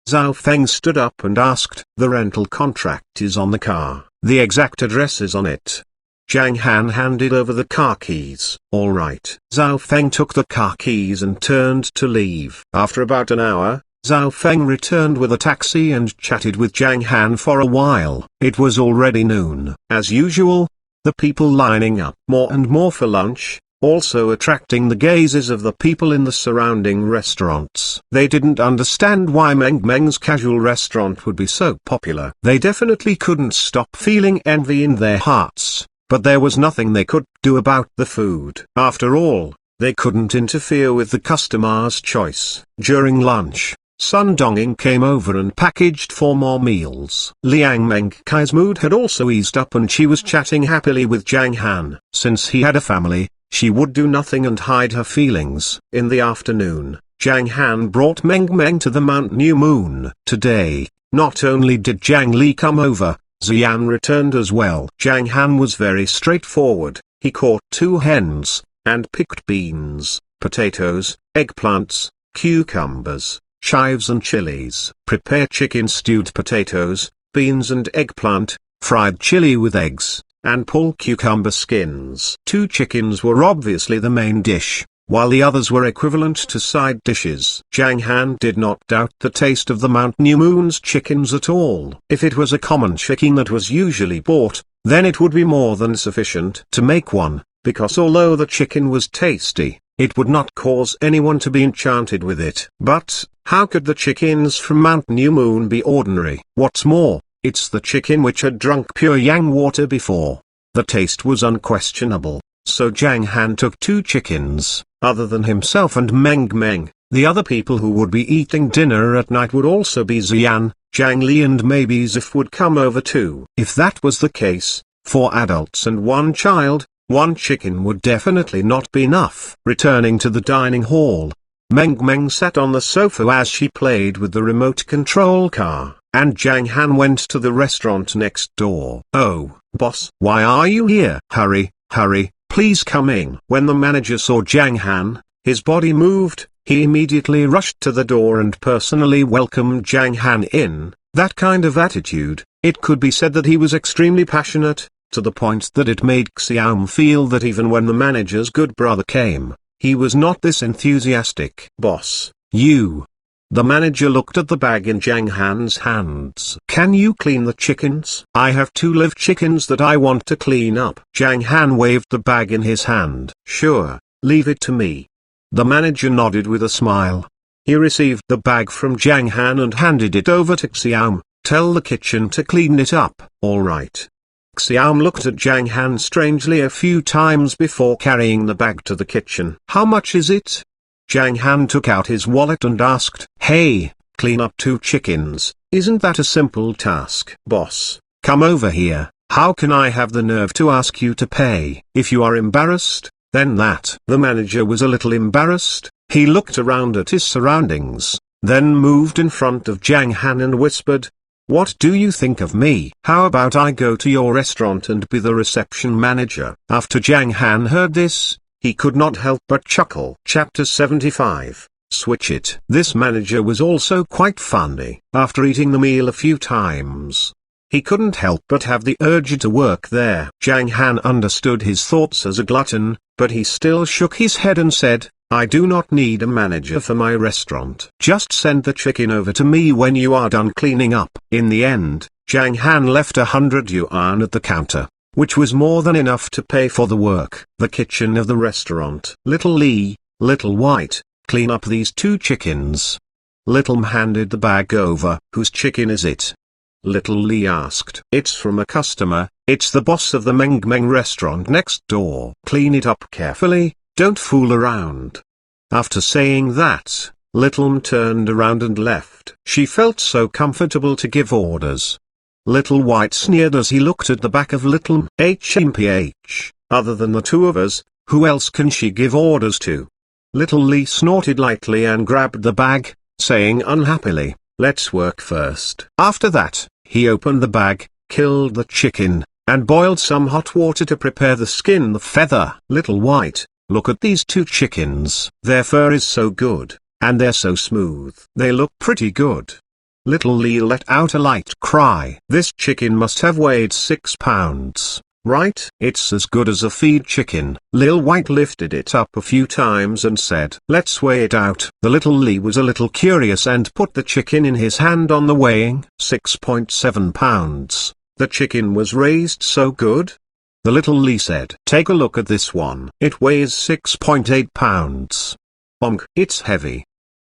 Zhao Feng stood up and asked. "The rental contract is on the car. The exact address is on it." Zhang Han handed over the car keys. "All right." Zhao Feng took the car keys and turned to leave. After about an hour, Zhao Feng returned with a taxi and chatted with Zhang Han for a while. It was already noon. As usual, the people lining up more and more for lunch, also attracting the gazes of the people in the surrounding restaurants. They didn't understand why Meng Meng's casual restaurant would be so popular. They definitely couldn't stop feeling envy in their hearts, but there was nothing they could do about the food. After all, they couldn't interfere with the customer's choice. During lunch, Sun Dongying came over and packaged 4 more meals. Liang Mengkai's mood had also eased up and she was chatting happily with Zhang Han. Since he had a family, she would do nothing and hide her feelings. In the afternoon, Zhang Han brought Meng Meng to the Mount New Moon. Today, not only did Zhang Li come over, Xian returned as well. Zhang Han was very straightforward. He caught 2 hens, and picked beans, potatoes, eggplants, cucumbers, chives and chilies. Prepare chicken stewed potatoes, beans and eggplant, fried chili with eggs, and pull cucumber skins. 2 chickens were obviously the main dish, while the others were equivalent to side dishes. Zhang Han did not doubt the taste of the Mount New Moon's chickens at all. If it was a common chicken that was usually bought, then it would be more than sufficient to make one, because although the chicken was tasty, it would not cause anyone to be enchanted with it. But, how could the chickens from Mount New Moon be ordinary? What's more, it's the chicken which had drunk pure yang water before. The taste was unquestionable, so Zhang Han took 2 chickens. Other than himself and Meng Meng, the other people who would be eating dinner at night would also be Xian, Zhang Li and maybe Zif would come over too. If that was the case, 4 adults and 1 child, 1 chicken would definitely not be enough. Returning to the dining hall, Meng Meng sat on the sofa as she played with the remote control car, and Zhang Han went to the restaurant next door. "Oh, boss, why are you here? Hurry, hurry, please come in." When the manager saw Zhang Han, his body moved. He immediately rushed to the door and personally welcomed Zhang Han in. That kind of attitude, it could be said that he was extremely passionate, to the point that it made Xiaom feel that even when the manager's good brother came, he was not this enthusiastic. "Boss, You. The manager looked at the bag in Zhang Han's hands. Can you clean the chickens? I have 2 live chickens that I want to clean up. Zhang Han waved the bag in his hand. Sure, leave it to me. The manager nodded with a smile. He received the bag from Zhang Han and handed it over to Xiaom. Tell the kitchen to clean it up. All right. Xiaom looked at Zhang Han strangely a few times before carrying the bag to the kitchen. How much is it? Zhang Han took out his wallet and asked, Hey, clean up 2 chickens, isn't that a simple task? Boss, come over here. How can I have the nerve to ask you to pay? If you are embarrassed, then that. The manager was a little embarrassed. He looked around at his surroundings, then moved in front of Zhang Han and whispered, What do you think of me? How about I go to your restaurant and be the reception manager? After Zhang Han heard this, he could not help but chuckle. Chapter 75. Switch it. This manager was also quite funny. After eating the meal a few times, he couldn't help but have the urge to work there. Zhang Han understood his thoughts as a glutton, but he still shook his head and said, I do not need a manager for my restaurant. Just send the chicken over to me when you are done cleaning up. In the end, Zhang Han left 100 yuan at the counter, which was more than enough to pay for the work. The kitchen of the restaurant. Little Li, Little White, clean up these 2 chickens. Little M handed the bag over. Whose chicken is it? Little Li asked. It's from a customer, it's the boss of the Meng Meng restaurant next door. Clean it up carefully, don't fool around. After saying that, Little M turned around and left. She felt so comfortable to give orders. Little White sneered as he looked at the back of Little HMPH. Other than the 2 of us, who else can she give orders to? Little Li snorted lightly and grabbed the bag, saying unhappily, Let's work first. After that, he opened the bag, killed the chicken, and boiled some hot water to prepare the skin, the feather. Little White, look at these 2 chickens. Their fur is so good, and they're so smooth. They look pretty good. Little Li let out a light cry. This chicken must have weighed 6 pounds, right? It's as good as a feed chicken. Lil White lifted it up a few times and said, Let's weigh it out. The Little Li was a little curious and put the chicken in his hand on the weighing. 6.7 pounds. The chicken was raised so good? The Little Li said, Take a look at this one. It weighs 6.8 pounds. It's heavy.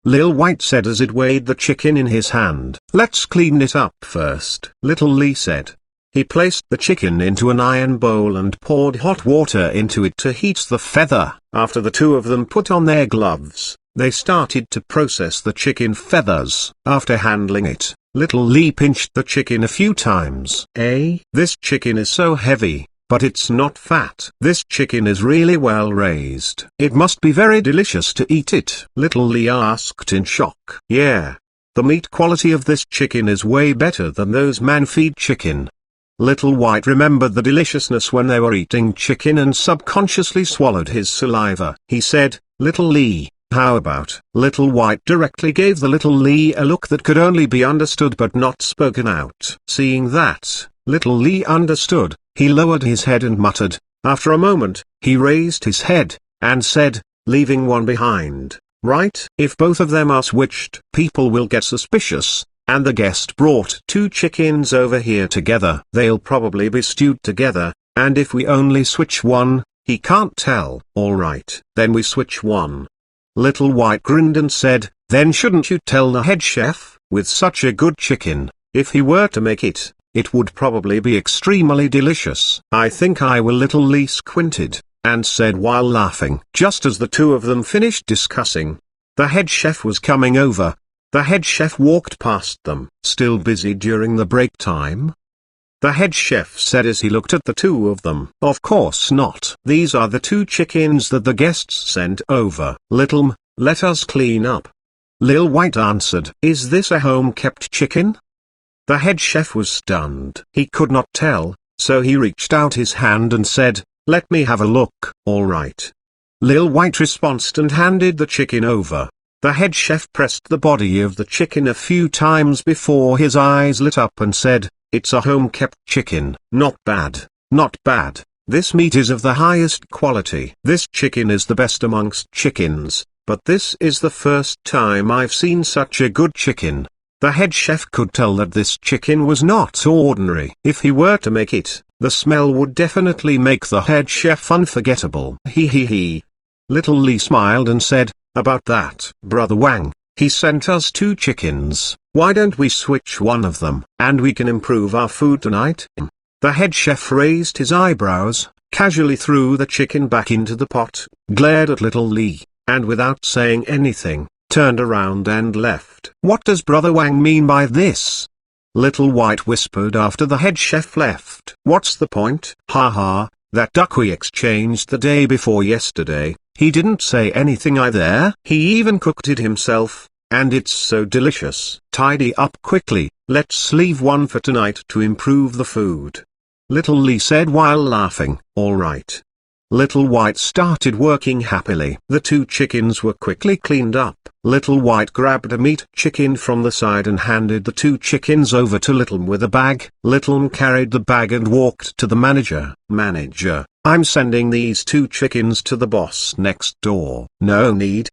Lil White said as it weighed the chicken in his hand. Let's clean it up first. Little Li said. He placed the chicken into an iron bowl and poured hot water into it to heat the feather. After the 2 of them put on their gloves, they started to process the chicken feathers. After handling it, Little Li pinched the chicken a few times. This chicken is so heavy, but it's not fat. This chicken is really well raised. It must be very delicious to eat it. Little Li asked in shock. Yeah. The meat quality of this chicken is way better than those man-feed chicken. Little White remembered the deliciousness when they were eating chicken and subconsciously swallowed his saliva. He said, Little Li, how about? Little White directly gave the Little Li a look that could only be understood but not spoken out. Seeing that, Little Li understood. He lowered his head and muttered. After a moment, he raised his head, and said, leaving one behind, right? If both of them are switched, people will get suspicious, and the guest brought 2 chickens over here together. They'll probably be stewed together, and if we only switch one, he can't tell. Alright, then we switch one. Little White grinned and said, then shouldn't you tell the head chef? With such a good chicken, if he were to make it, it would probably be extremely delicious. I think I will. Little Li squinted, and said while laughing. Just as the 2 of them finished discussing, the head chef was coming over. The head chef walked past them. Still busy during the break time? The head chef said as he looked at the 2 of them. Of course not. These are the 2 chickens that the guests sent over. Little M, let us clean up. Lil White answered. Is this a home-kept chicken? The head chef was stunned. He could not tell, so he reached out his hand and said, let me have a look. Alright. Lil White responded and handed the chicken over. The head chef pressed the body of the chicken a few times before his eyes lit up and said, it's a home-kept chicken. Not bad, not bad. This meat is of the highest quality. This chicken is the best amongst chickens. but this is the first time I've seen such a good chicken." The head chef could tell that this chicken was not ordinary. If he were to make it, the smell would definitely make the head chef unforgettable. He. Little Li smiled and said, "About that, Brother Wang, he sent us 2 chickens. Why don't we switch one of them, and we can improve our food tonight?" The head chef raised his eyebrows, casually threw the chicken back into the pot, glared at Little Li, and without saying anything, turned around and left. "What does Brother Wang mean by this?" Little White whispered after the head chef left. "What's the point?" "Ha ha, that duck we exchanged the day before yesterday, he didn't say anything either. He even cooked it himself, and it's so delicious." "Tidy up quickly, let's leave one for tonight to improve the food," Little Li said while laughing. "All right." Little White started working happily. The 2 chickens were quickly cleaned up. Little White grabbed a meat chicken from the side and handed the 2 chickens over to Little with a bag. Little carried the bag and walked to the manager. "Manager, I'm sending these 2 chickens to the boss next door." No need,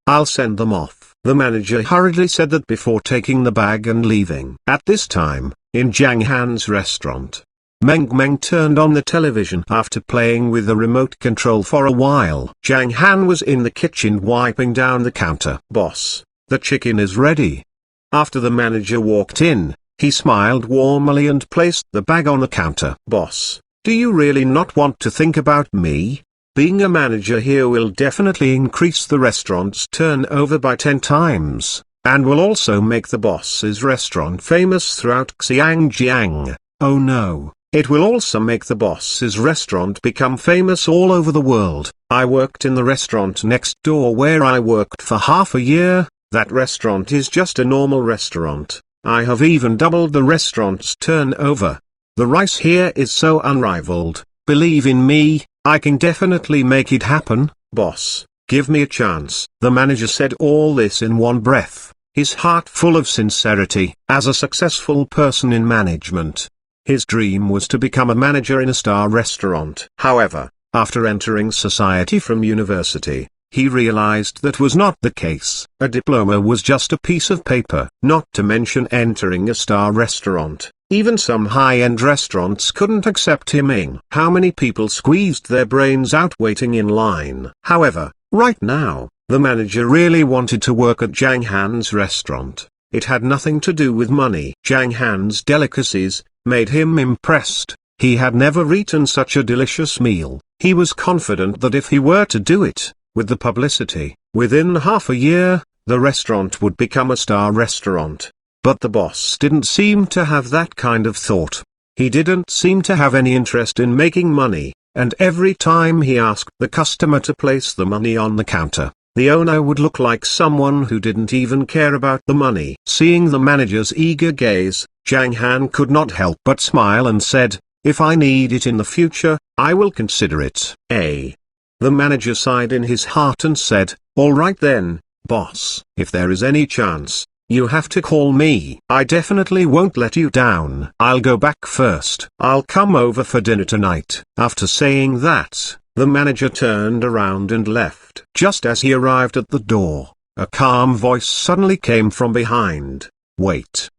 I'll send them off." The manager hurriedly said that before taking the bag and leaving. At this time, in Zhang Han's restaurant, Meng turned on the television after playing with the remote control for a while. Zhang Han was in the kitchen wiping down the counter. "Boss, the chicken is ready." After the manager walked in, he smiled warmly and placed the bag on the counter. "Boss, do you really not want to think about me? Being a manager here will definitely increase the restaurant's turnover by 10 times, and will also make the boss's restaurant famous throughout Xiangjiang. Oh no. It will also make the boss's restaurant become famous all over the world." "I worked in the restaurant next door where I worked for half a year. That restaurant is just a normal restaurant. I have even doubled the restaurant's turnover. The rice here is so unrivaled. Believe in me, I can definitely make it happen." "Boss, give me a chance." The manager said all this in one breath, his heart full of sincerity. As a successful person in management, his dream was to become a manager in a star restaurant. However, after entering society from university, he realized that was not the case. A diploma was just a piece of paper. Not to mention entering a star restaurant, even some high-end restaurants couldn't accept him in. How many people squeezed their brains out waiting in line? However, right now, the manager really wanted to work at Zhang Han's restaurant. It had nothing to do with money. Zhang Han's delicacies made him impressed. He had never eaten such a delicious meal. He was confident that if he were to do it, with the publicity, within half a year, the restaurant would become a star restaurant. But the boss didn't seem to have that kind of thought. He didn't seem to have any interest in making money, and every time he asked the customer to place the money on the counter, the owner would look like someone who didn't even care about the money. Seeing the manager's eager gaze, Zhang Han could not help but smile and said, "If I need it in the future, I will consider it." The manager sighed in his heart and said, "All right then, boss. If there is any chance, you have to call me. I definitely won't let you down. I'll go back first. I'll come over for dinner tonight." After saying that, the manager turned around and left. Just as he arrived at the door, a calm voice suddenly came from behind. "Wait."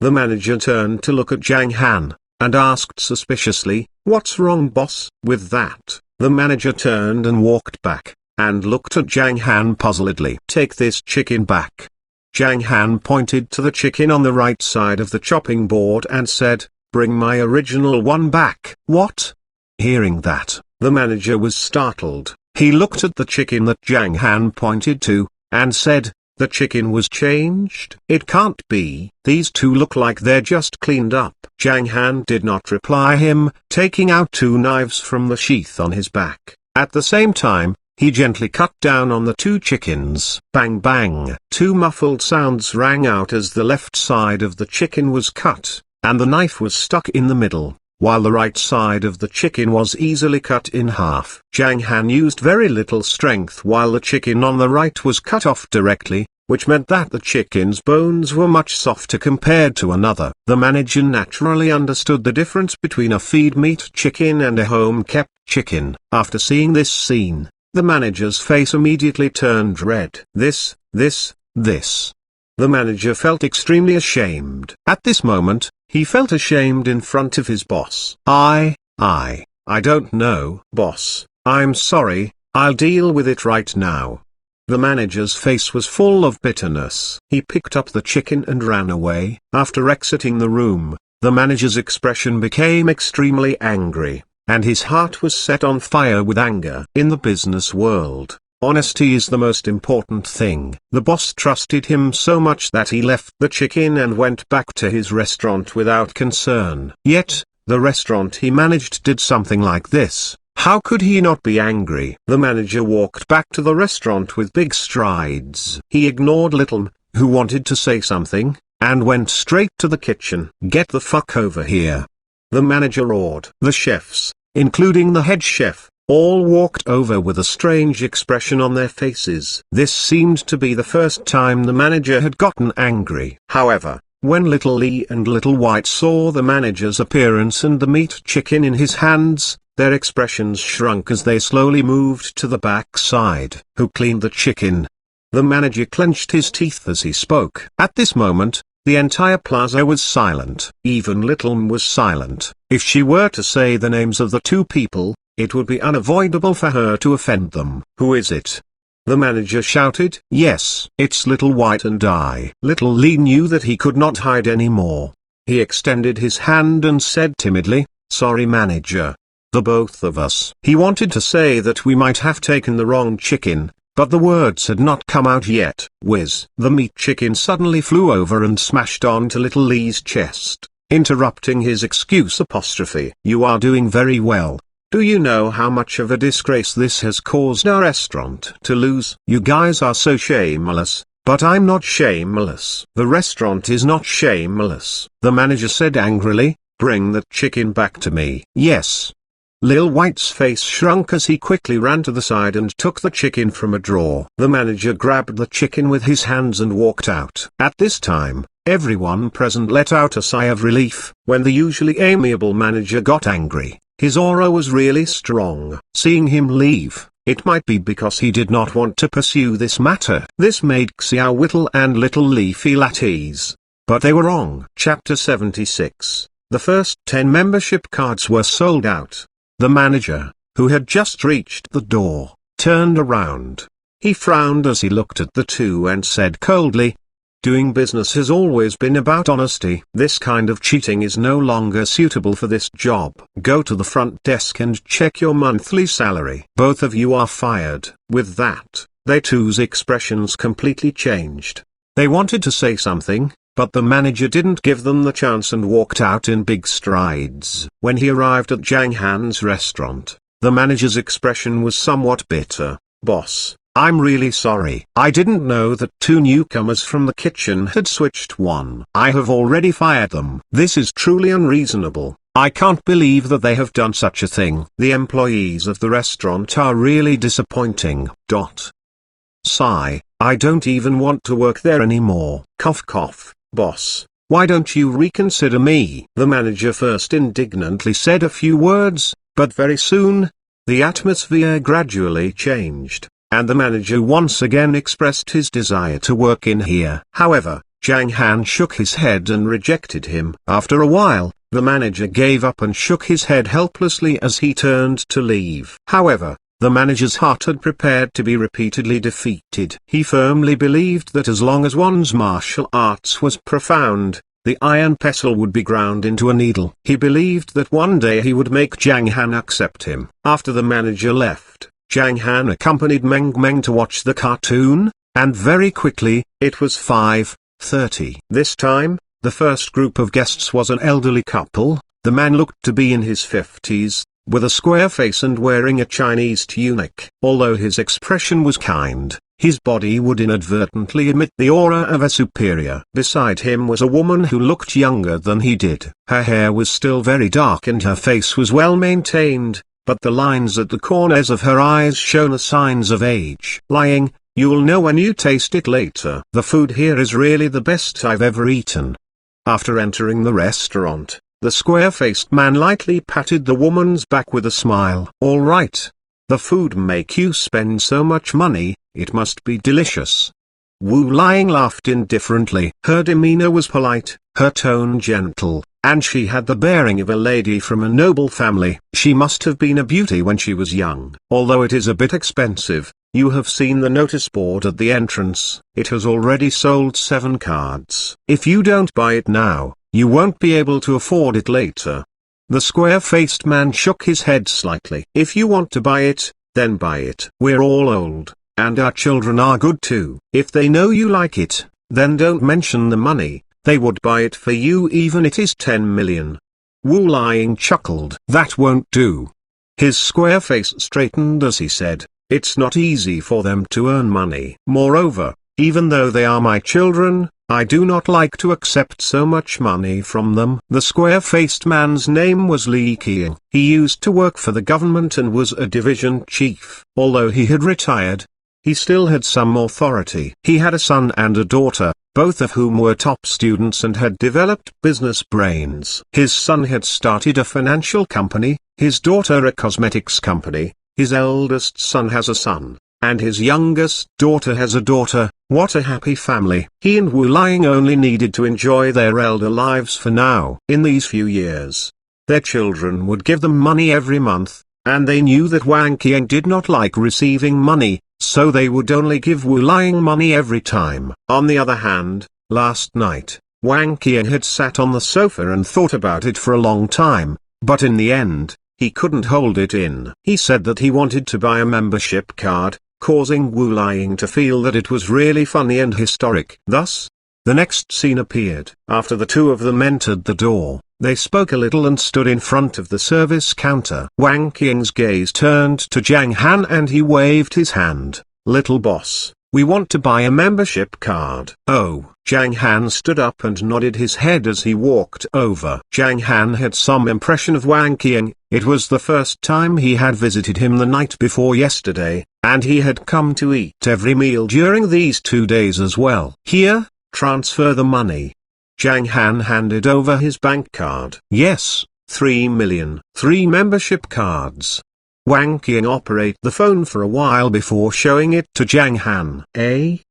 The manager turned to look at Zhang Han, and asked suspiciously, "What's wrong, boss?" With that, the manager turned and walked back, and looked at Zhang Han puzzledly. "Take this chicken back." Zhang Han pointed to the chicken on the right side of the chopping board and said, "Bring my original one back." "What?" Hearing that, the manager was startled. He looked at the chicken that Zhang Han pointed to, and said, "The chicken was changed? It can't be. These 2 look like they're just cleaned up." Zhang Han did not reply him, taking out 2 knives from the sheath on his back. At the same time, he gently cut down on the 2 chickens. Bang bang! 2 muffled sounds rang out as the left side of the chicken was cut, and the knife was stuck in the middle, while the right side of the chicken was easily cut in half. Zhang Han used very little strength while the chicken on the right was cut off directly, which meant that the chicken's bones were much softer compared to another. The manager naturally understood the difference between a feed meat chicken and a home-kept chicken. After seeing this scene, The manager's face immediately turned red. This. The manager felt extremely ashamed. At this moment, he felt ashamed in front of his boss. I don't know. Boss, I'm sorry, I'll deal with it right now. The manager's face was full of bitterness. He picked up the chicken and ran away. After exiting the room, the manager's expression became extremely angry, and his heart was set on fire with anger. In the business world, honesty is the most important thing. The boss trusted him so much that he left the chicken and went back to his restaurant without concern. Yet, the restaurant he managed did something like this. How could he not be angry? The manager walked back to the restaurant with big strides. He ignored Little M, who wanted to say something, and went straight to the kitchen. Get the fuck over here. The manager roared. The chefs, including the head chef, all walked over with a strange expression on their faces. This seemed to be the first time the manager had gotten angry. However, when Little Lee and Little White saw the manager's appearance and the meat chicken in his hands, their expressions shrunk as they slowly moved to the back side. Who cleaned the chicken? The manager clenched his teeth as he spoke. At this moment, the entire plaza was silent. Even Little M was silent. If she were to say the names of the two people, it would be unavoidable for her to offend them. Who is it? The manager shouted. Yes, it's Little White and I. Little Lee knew that he could not hide anymore. He extended his hand and said timidly, sorry manager. The both of us. He wanted to say that we might have taken the wrong chicken, but the words had not come out yet. Whiz. The meat chicken suddenly flew over and smashed onto Little Lee's chest, interrupting his excuse apostrophe. You are doing very well. Do you know how much of a disgrace this has caused our restaurant to lose? You guys are so shameless, but I'm not shameless. The restaurant is not shameless. The manager said angrily, bring that chicken back to me. Yes. Lil White's face shrunk as he quickly ran to the side and took the chicken from a drawer. The manager grabbed the chicken with his hands and walked out. At this time, everyone present let out a sigh of relief. When the usually amiable manager got angry, his aura was really strong. Seeing him leave, it might be because he did not want to pursue this matter. This made Xiao Whittle and Little Lee feel at ease. But they were wrong. Chapter 76. The first 10 membership cards were sold out. The manager, who had just reached the door, turned around. He frowned as he looked at the two and said coldly, doing business has always been about honesty. This kind of cheating is no longer suitable for this job. Go to the front desk and check your monthly salary. Both of you are fired. With that, they two's expressions completely changed. They wanted to say something, but the manager didn't give them the chance and walked out in big strides. When he arrived at Zhang Han's restaurant, the manager's expression was somewhat bitter. Boss, I'm really sorry. I didn't know that 2 newcomers from the kitchen had switched one. I have already fired them. This is truly unreasonable. I can't believe that they have done such a thing. The employees of the restaurant are really disappointing. Sigh, I don't even want to work there anymore. Cough cough. Boss, why don't you reconsider me? The manager first indignantly said a few words, but very soon, the atmosphere gradually changed, and the manager once again expressed his desire to work in here. However, Zhang Han shook his head and rejected him. After a while, the manager gave up and shook his head helplessly as he turned to leave. However, the manager's heart had prepared to be repeatedly defeated. He firmly believed that as long as one's martial arts was profound, the iron pestle would be ground into a needle. He believed that one day he would make Zhang Han accept him. After the manager left, Zhang Han accompanied Meng to watch the cartoon, and very quickly, it was 5:30. This time, the first group of guests was an elderly couple. The man looked to be in his 50s. With a square face and wearing a Chinese tunic. Although his expression was kind, his body would inadvertently emit the aura of a superior. Beside him was a woman who looked younger than he did. Her hair was still very dark and her face was well maintained, but the lines at the corners of her eyes showed the signs of age. Lying, you'll know when you taste it later. The food here is really the best I've ever eaten. After entering the restaurant, the square-faced man lightly patted the woman's back with a smile. All right. The food make you spend so much money, it must be delicious. Wu Liang laughed indifferently. Her demeanor was polite, her tone gentle, and she had the bearing of a lady from a noble family. She must have been a beauty when she was young. Although it is a bit expensive, you have seen the notice board at the entrance. It has already sold 7 cards. If you don't buy it now, you won't be able to afford it later. The square-faced man shook his head slightly. If you want to buy it, then buy it. We're all old, and our children are good too. If they know you like it, then don't mention the money. They would buy it for you even it is 10 million. Wu Liang chuckled. That won't do. His square face straightened as he said, it's not easy for them to earn money. Moreover, even though they are my children, I do not like to accept so much money from them. The square-faced man's name was Li Qiang. He used to work for the government and was a division chief. Although he had retired, he still had some authority. He had a son and a daughter, both of whom were top students and had developed business brains. His son had started a financial company, his daughter a cosmetics company, his eldest son has a son, and his youngest daughter has a daughter. What a happy family. He and Wu Liang only needed to enjoy their elder lives for now. In these few years, their children would give them money every month, and they knew that Wang Qiang did not like receiving money, so they would only give Wu Liang money every time. On the other hand, last night, Wang Qiang had sat on the sofa and thought about it for a long time, but in the end, he couldn't hold it in. He said that he wanted to buy a membership card, causing Wu Liang to feel that it was really funny and historic. Thus, the next scene appeared. After the two of them entered the door, they spoke a little and stood in front of the service counter. Wang Qiang's gaze turned to Zhang Han and he waved his hand. Little boss, we want to buy a membership card. Oh. Zhang Han stood up and nodded his head as he walked over. Zhang Han had some impression of Wang Qiang. It was the first time he had visited him the night before yesterday, and he had come to eat every meal during these 2 days as well. Here, transfer the money. Zhang Han handed over his bank card. Yes, 3 million. 3 membership cards. Wang Qiang operated the phone for a while before showing it to Zhang Han.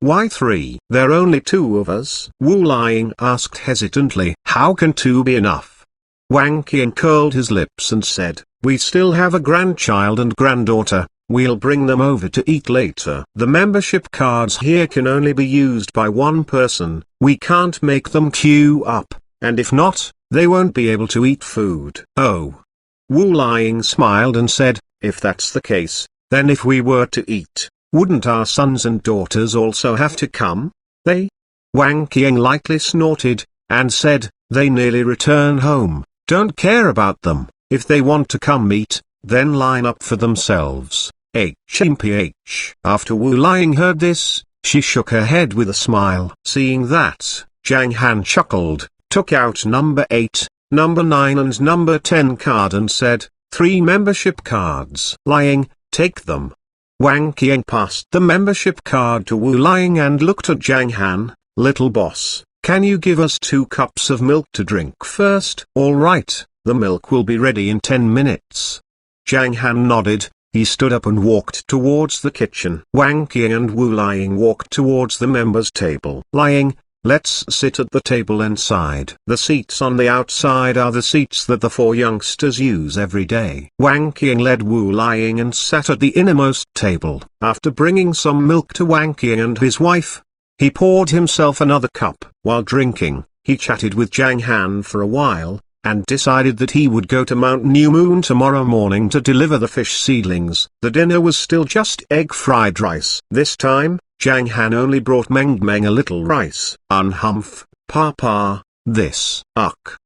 Why 3? There are only 2 of us. Wu Liang asked hesitantly. How can 2 be enough? Wang Qiang curled his lips and said, we still have a grandchild and granddaughter, we'll bring them over to eat later. The membership cards here can only be used by 1 person, we can't make them queue up, and if not, they won't be able to eat food. Oh. Wu Liang smiled and said, if that's the case, then if we were to eat, wouldn't our sons and daughters also have to come? They? Wang Qiang lightly snorted, and said, they nearly return home, don't care about them, if they want to come eat, then line up for themselves. HMPH. After Wu Liang heard this, she shook her head with a smile. Seeing that, Zhang Han chuckled, took out number 8, number 9 and number 10 card and said, 3 membership cards. Liang, take them. Wang Qiang passed the membership card to Wu Liang and looked at Zhang Han. Little boss, can you give us 2 cups of milk to drink first? All right, the milk will be ready in 10 minutes. Zhang Han nodded. He stood up and walked towards the kitchen. Wang Qiang and Wu Liang walked towards the members' table. Liang, let's sit at the table inside. The seats on the outside are the seats that the 4 youngsters use every day. Wang Qiang led Wu Liang and sat at the innermost table. After bringing some milk to Wang Qiang and his wife, he poured himself another cup. While drinking, he chatted with Zhang Han for a while, and decided that he would go to Mount New Moon tomorrow morning to deliver the fish seedlings. The dinner was still just egg fried rice. This time, Zhang Han only brought Meng Meng a little rice. Unhumph, Papa, this.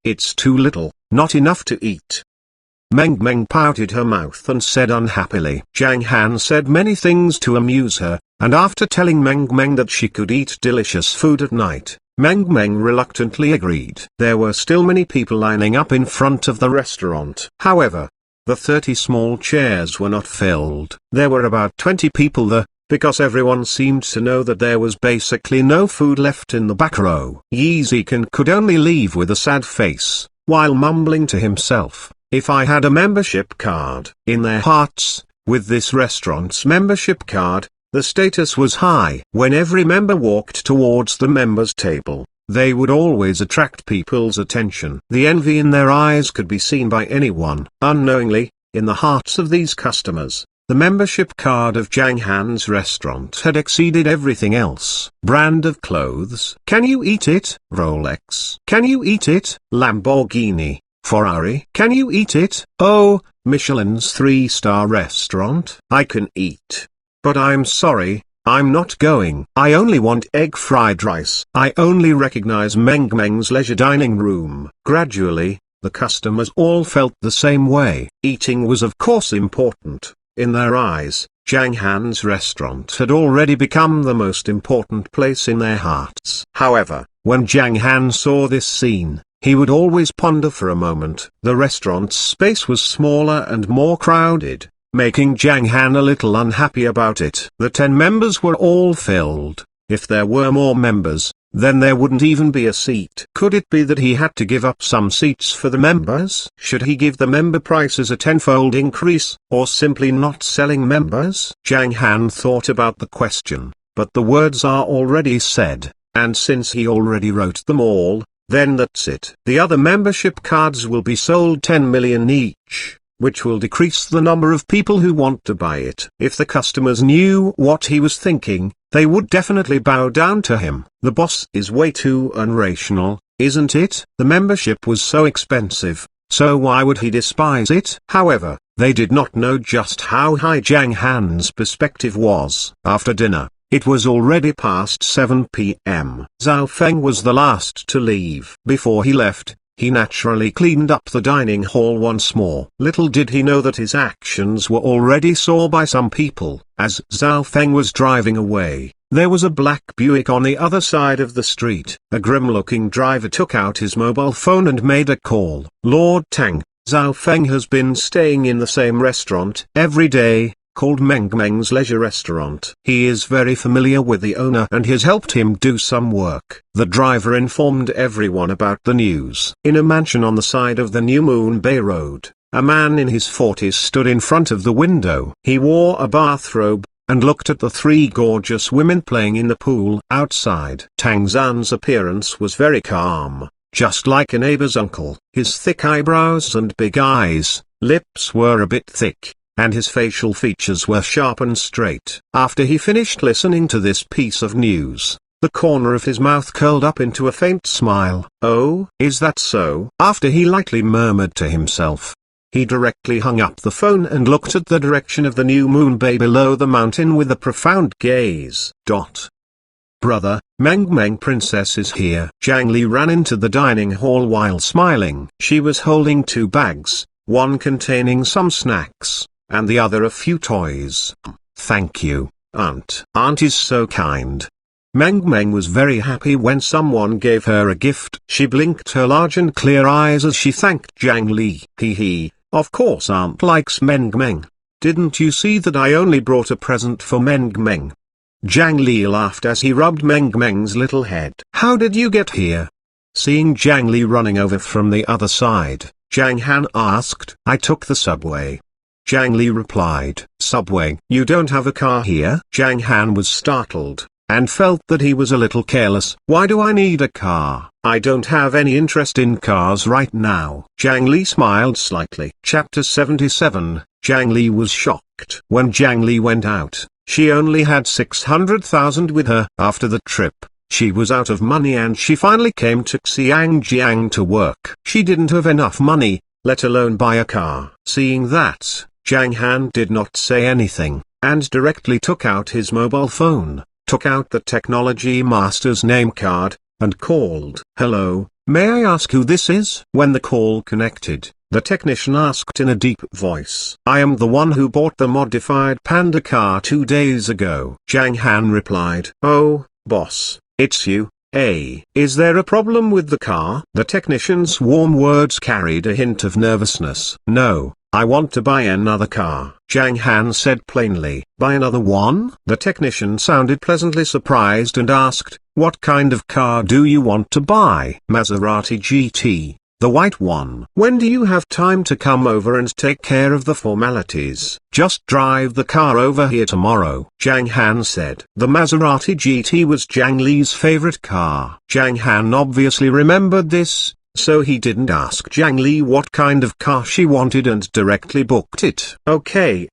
It's too little, not enough to eat. Meng Meng pouted her mouth and said unhappily. Zhang Han said many things to amuse her, and after telling Meng Meng that she could eat delicious food at night, Meng Meng reluctantly agreed. There were still many people lining up in front of the restaurant. However, the 30 small chairs were not filled. There were about 20 people there, because everyone seemed to know that there was basically no food left in the back row. Yi Zikan could only leave with a sad face, while mumbling to himself, if I had a membership card. In their hearts, With this restaurant's membership card, the status was high. When every member walked towards the members' table, they would always attract people's attention. The envy in their eyes could be seen by anyone. Unknowingly, in the hearts of these customers, the membership card of Zhang Han's restaurant had exceeded everything else. Brand of clothes. Can you eat it? Rolex. Can you eat it? Lamborghini. Ferrari. Can you eat it? Oh, Michelin's 3-star restaurant. I can eat. But I'm sorry, I'm not going. I only want egg fried rice. I only recognize Meng Meng's leisure dining room. Gradually, the customers all felt the same way. Eating was of course important. In their eyes, Zhang Han's restaurant had already become the most important place in their hearts. However, when Zhang Han saw this scene, he would always ponder for a moment. The restaurant's space was smaller and more crowded, making Zhang Han a little unhappy about it. The 10 members were all filled. If there were more members, then there wouldn't even be a seat. Could it be that he had to give up some seats for the members? Should he give the member prices a tenfold increase, or simply not selling members? Zhang Han thought about the question, but the words are already said, and since he already wrote them all, then that's it. The other membership cards will be sold 10 million each, which will decrease the number of people who want to buy it. If the customers knew what he was thinking, they would definitely bow down to him. The boss is way too unrational, isn't it? The membership was so expensive, so why would he despise it? However, they did not know just how high Zhang Han's perspective was. After dinner, it was already past 7 p.m. Zhao Feng was the last to leave. Before he left, he naturally cleaned up the dining hall once more. Little did he know that his actions were already saw by some people. As Zhao Feng was driving away, there was a black Buick on the other side of the street. A grim-looking driver took out his mobile phone and made a call. Lord Tang, Zhao Feng has been staying in the same restaurant every day, called Meng Meng's Leisure Restaurant. He is very familiar with the owner and has helped him do some work. The driver informed everyone about the news. In a mansion on the side of the New Moon Bay Road, a man in his 40s stood in front of the window. He wore a bathrobe, and looked at the 3 gorgeous women playing in the pool outside. Tang Zan's appearance was very calm, just like a neighbor's uncle. His thick eyebrows and big eyes, lips were a bit thick, and his facial features were sharp and straight. After he finished listening to this piece of news, the corner of his mouth curled up into a faint smile. Oh, is that so? After he lightly murmured to himself, he directly hung up the phone and looked at the direction of the New Moon Bay below the mountain with a profound gaze. Brother, Meng Princess is here. Zhang Li ran into the dining hall while smiling. She was holding 2 bags, one containing some snacks, and the other a few toys. Thank you, Aunt. Aunt is so kind. Meng was very happy when someone gave her a gift. She blinked her large and clear eyes as she thanked Zhang Li. Hee, of course Aunt likes Meng. Didn't you see that I only brought a present for Meng? Zhang Li laughed as he rubbed Meng's little head. How did you get here? Seeing Zhang Li running over from the other side, Zhang Han asked. I took the subway. Zhang Li replied. Subway? You don't have a car here? Zhang Han was startled, and felt that he was a little careless. Why do I need a car? I don't have any interest in cars right now. Zhang Li smiled slightly. Chapter 77, Zhang Li was shocked. When Zhang Li went out, she only had 600,000 with her. After the trip, she was out of money and she finally came to Xiangjiang to work. She didn't have enough money, let alone buy a car. Seeing that, Zhang Han did not say anything, and directly took out his mobile phone, took out the technology master's name card, and called. Hello, may I ask who this is? When the call connected, the technician asked in a deep voice. I am the one who bought the modified Panda car 2 days ago. Zhang Han replied. Oh, boss, it's you. Is there a problem with the car? The technician's warm words carried a hint of nervousness. No, I want to buy another car, Zhang Han said plainly. Buy another one? The technician sounded pleasantly surprised and asked, what kind of car do you want to buy? Maserati GT. The White One. When do you have time to come over and take care of the formalities? Just drive the car over here tomorrow, Zhang Han said. The Maserati GT was Zhang Li's favorite car. Zhang Han obviously remembered this, so he didn't ask Zhang Li what kind of car she wanted and directly booked it. Okay,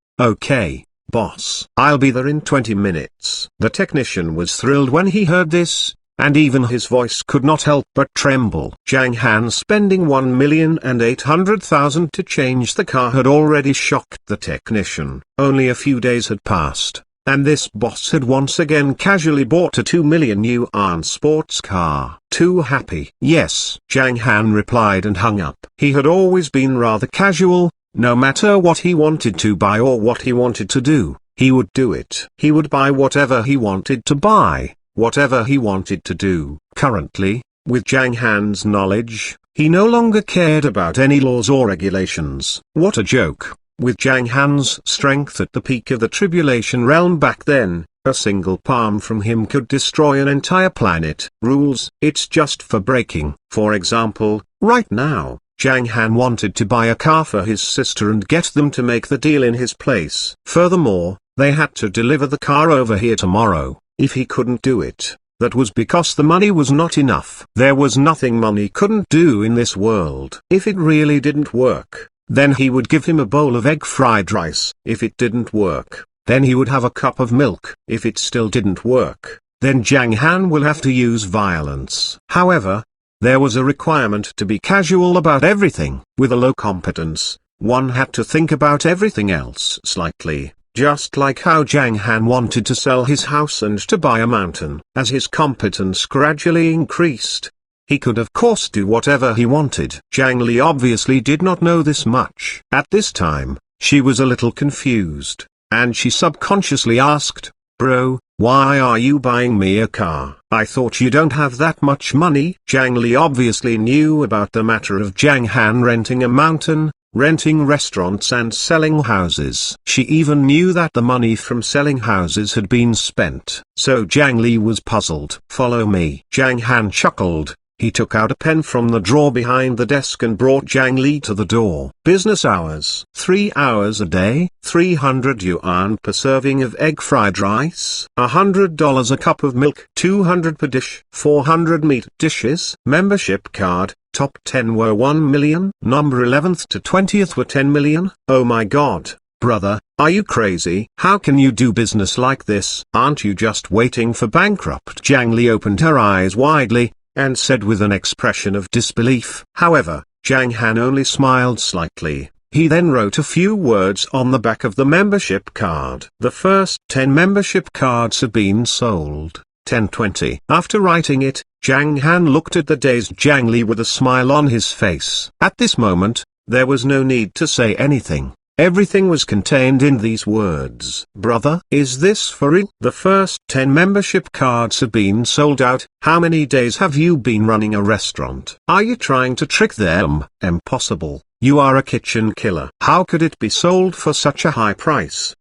boss. I'll be there in 20 minutes. The technician was thrilled when he heard this, and even his voice could not help but tremble. Zhang Han spending 1,800,000 to change the car had already shocked the technician. Only a few days had passed, and this boss had once again casually bought a 2 million yuan sports car. Too happy. Yes, Zhang Han replied and hung up. He had always been rather casual. No matter what he wanted to buy or what he wanted to do, he would do it. He would buy whatever he wanted to buy, whatever he wanted to do. Currently, with Zhang Han's knowledge, he no longer cared about any laws or regulations. What a joke. With Zhang Han's strength at the peak of the tribulation realm back then, a single palm from him could destroy an entire planet. Rules, it's just for breaking. For example, right now, Zhang Han wanted to buy a car for his sister and get them to make the deal in his place. Furthermore, they had to deliver the car over here tomorrow. If he couldn't do it, that was because the money was not enough. There was nothing money couldn't do in this world. If it really didn't work, then he would give him a bowl of egg fried rice. If it didn't work, then he would have a cup of milk. If it still didn't work, then Zhang Han will have to use violence. However, there was a requirement to be casual about everything. With a low competence, one had to think about everything else slightly, just like how Zhang Han wanted to sell his house and to buy a mountain. As his competence gradually increased, he could of course do whatever he wanted. Zhang Li obviously did not know this much. At this time, she was a little confused, and she subconsciously asked, "Bro, why are you buying me a car? I thought you don't have that much money." Zhang Li obviously knew about the matter of Zhang Han renting a mountain, renting restaurants and selling houses. She even knew that the money from selling houses had been spent. So Zhang Li was puzzled. "Follow me." Zhang Han chuckled. He took out a pen from the drawer behind the desk and brought Zhang Li to the door. Business hours. 3 hours a day, 300 yuan per serving of egg fried rice, $100 a cup of milk, 200 per dish, 400 meat dishes. Membership card, top 10 were 1 million, number 11th to 20th were 10 million. Oh my god, brother, are you crazy? How can you do business like this? Aren't you just waiting for bankrupt? Zhang Li opened her eyes widely, and said with an expression of disbelief. However, Zhang Han only smiled slightly. He then wrote a few words on the back of the membership card. The first 10 membership cards had been sold. 1020. After writing it, Zhang Han looked at the dazed Zhang Li with a smile on his face. At this moment, there was no need to say anything. Everything was contained in these words. Brother, is this for real? The first 10 membership cards have been sold out. How many days have you been running a restaurant? Are you trying to trick them? Impossible. You are a kitchen killer. How could it be sold for such a high price?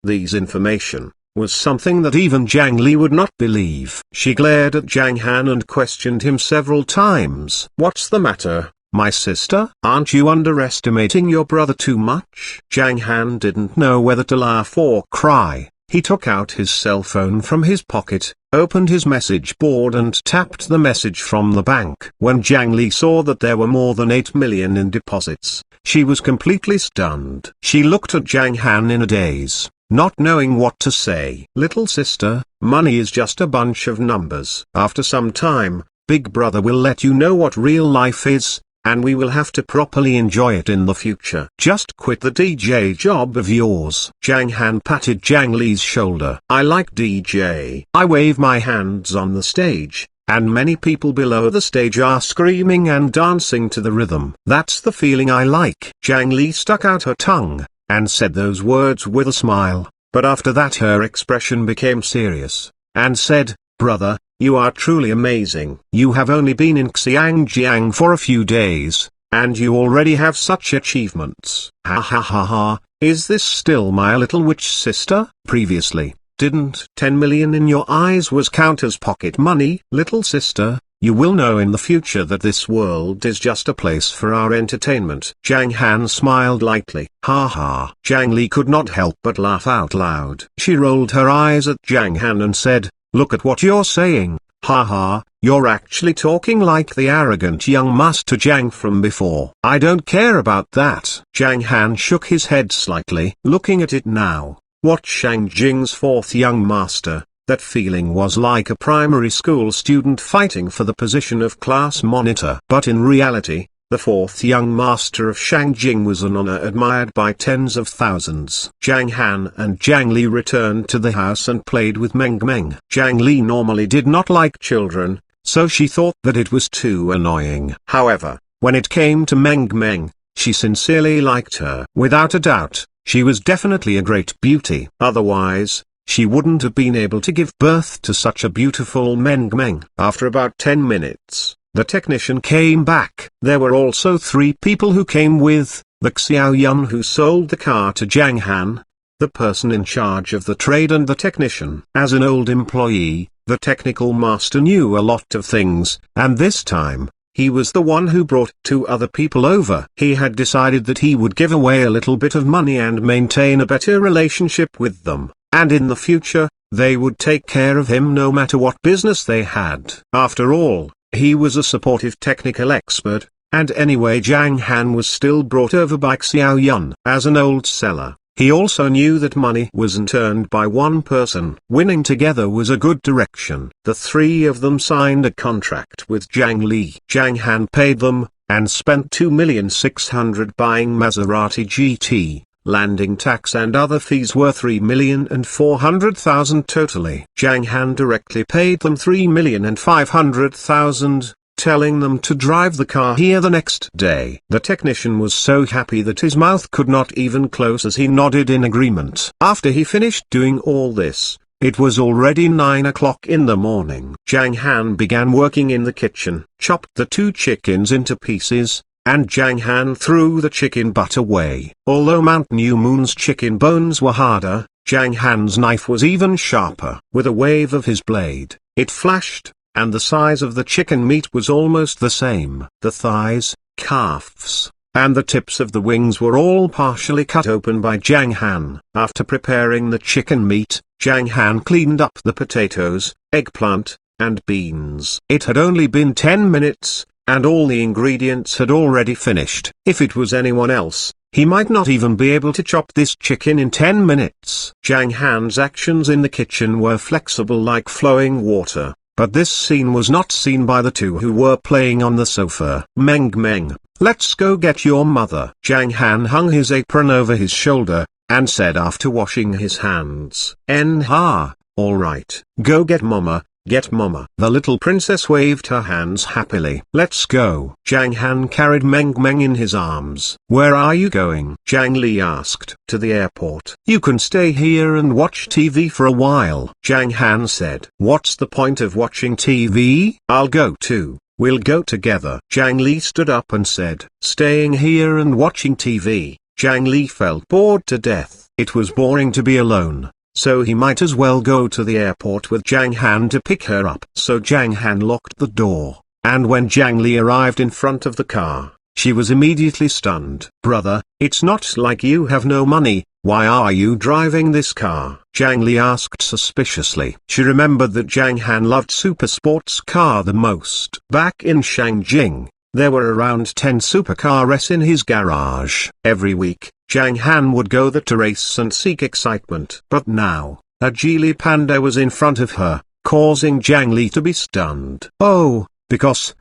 These information was something that even Zhang Li would not believe. She glared at Zhang Han and questioned him several times. What's the matter, my sister? Aren't you underestimating your brother too much? Zhang Han didn't know whether to laugh or cry. He took out his cell phone from his pocket, opened his message board and tapped the message from the bank. When Zhang Li saw that there were more than 8 million in deposits, she was completely stunned. She looked at Zhang Han in a daze, not knowing what to say. Little sister, money is just a bunch of numbers. After some time, Big Brother will let you know what real life is, and we will have to properly enjoy it in the future. Just quit the DJ job of yours. Zhang Han patted Zhang Li's shoulder. I like DJ. I wave my hands on the stage, and many people below the stage are screaming and dancing to the rhythm. That's the feeling I like. Zhang Li stuck out her tongue, and said those words with a smile, but after that her expression became serious, and said, Brother, you are truly amazing. You have only been in Xuanhuan for a few days, and you already have such achievements. Ha ha ha ha, is this still my little witch sister? Previously, didn't 10 million in your eyes was count as pocket money? Little sister, you will know in the future that this world is just a place for our entertainment." Zhang Han smiled lightly. Ha ha. Zhang Li could not help but laugh out loud. She rolled her eyes at Zhang Han and said, "Look at what you're saying. Ha ha, you're actually talking like the arrogant young Master Zhang from before." "I don't care about that." Zhang Han shook his head slightly. Looking at it now, what Shang Jing's fourth young master, that feeling was like a primary school student fighting for the position of class monitor. But in reality, the fourth young master of Shangjing was an honor admired by tens of thousands. Zhang Han and Zhang Li returned to the house and played with Meng Meng. Zhang Li normally did not like children, so she thought that it was too annoying. However, when it came to Meng Meng, she sincerely liked her. Without a doubt, she was definitely a great beauty. Otherwise, she wouldn't have been able to give birth to such a beautiful Meng Meng. After about 10 minutes, the technician came back. There were also 3 people who came with the Xuanhuan who sold the car to Zhang Han, the person in charge of the trade, and the technician. As an old employee, the technical master knew a lot of things, and this time, he was the one who brought 2 other people over. He had decided that he would give away a little bit of money and maintain a better relationship with them, and in the future, they would take care of him no matter what business they had. After all, he was a supportive technical expert, and anyway Zhang Han was still brought over by Xuanhuan. As an old seller, he also knew that money wasn't earned by one person. Winning together was a good direction. The 3 of them signed a contract with Zhang Li. Zhang Han paid them, and spent 2,600,000 buying Maserati GT. Landing tax and other fees were 3,400,000 totally. Zhang Han directly paid them 3,500,000, telling them to drive the car here the next day. The technician was so happy that his mouth could not even close as he nodded in agreement. After he finished doing all this, it was already 9 o'clock in the morning. Zhang Han began working in the kitchen, chopped the 2 chickens into pieces, and Zhang Han threw the chicken butt away. Although Mount New Moon's chicken bones were harder, Zhang Han's knife was even sharper. With a wave of his blade, it flashed, and the size of the chicken meat was almost the same. The thighs, calves, and the tips of the wings were all partially cut open by Zhang Han. After preparing the chicken meat, Zhang Han cleaned up the potatoes, eggplant, and beans. It had only been 10 minutes, and all the ingredients had already finished. If it was anyone else, he might not even be able to chop this chicken in 10 minutes. Zhang Han's actions in the kitchen were flexible like flowing water, but this scene was not seen by the 2 who were playing on the sofa. "Meng Meng, let's go get your mother." Zhang Han hung his apron over his shoulder, and said after washing his hands, "Nha, all right, go get mama. Get mama." The little princess waved her hands happily. "Let's go." Zhang Han carried Meng Meng in his arms. "Where are you going?" Zhang Li asked. "To the airport." "You can stay here and watch TV for a while," Zhang Han said. "What's the point of watching TV? I'll go too. We'll go together." Zhang Li stood up and said, "Staying here and watching TV." Zhang Li felt bored to death. It was boring to be alone, so he might as well go to the airport with Zhang Han to pick her up. So Zhang Han locked the door, and when Zhang Li arrived in front of the car, she was immediately stunned. "Brother, it's not like you have no money, why are you driving this car?" Zhang Li asked suspiciously. She remembered that Zhang Han loved super sports car the most. Back in Shangjing, there were around 10 supercars in his garage. Every week, Zhang Han would go there to race and seek excitement. But now, a Geely Panda was in front of her, causing Zhang Li to be stunned. "Oh, because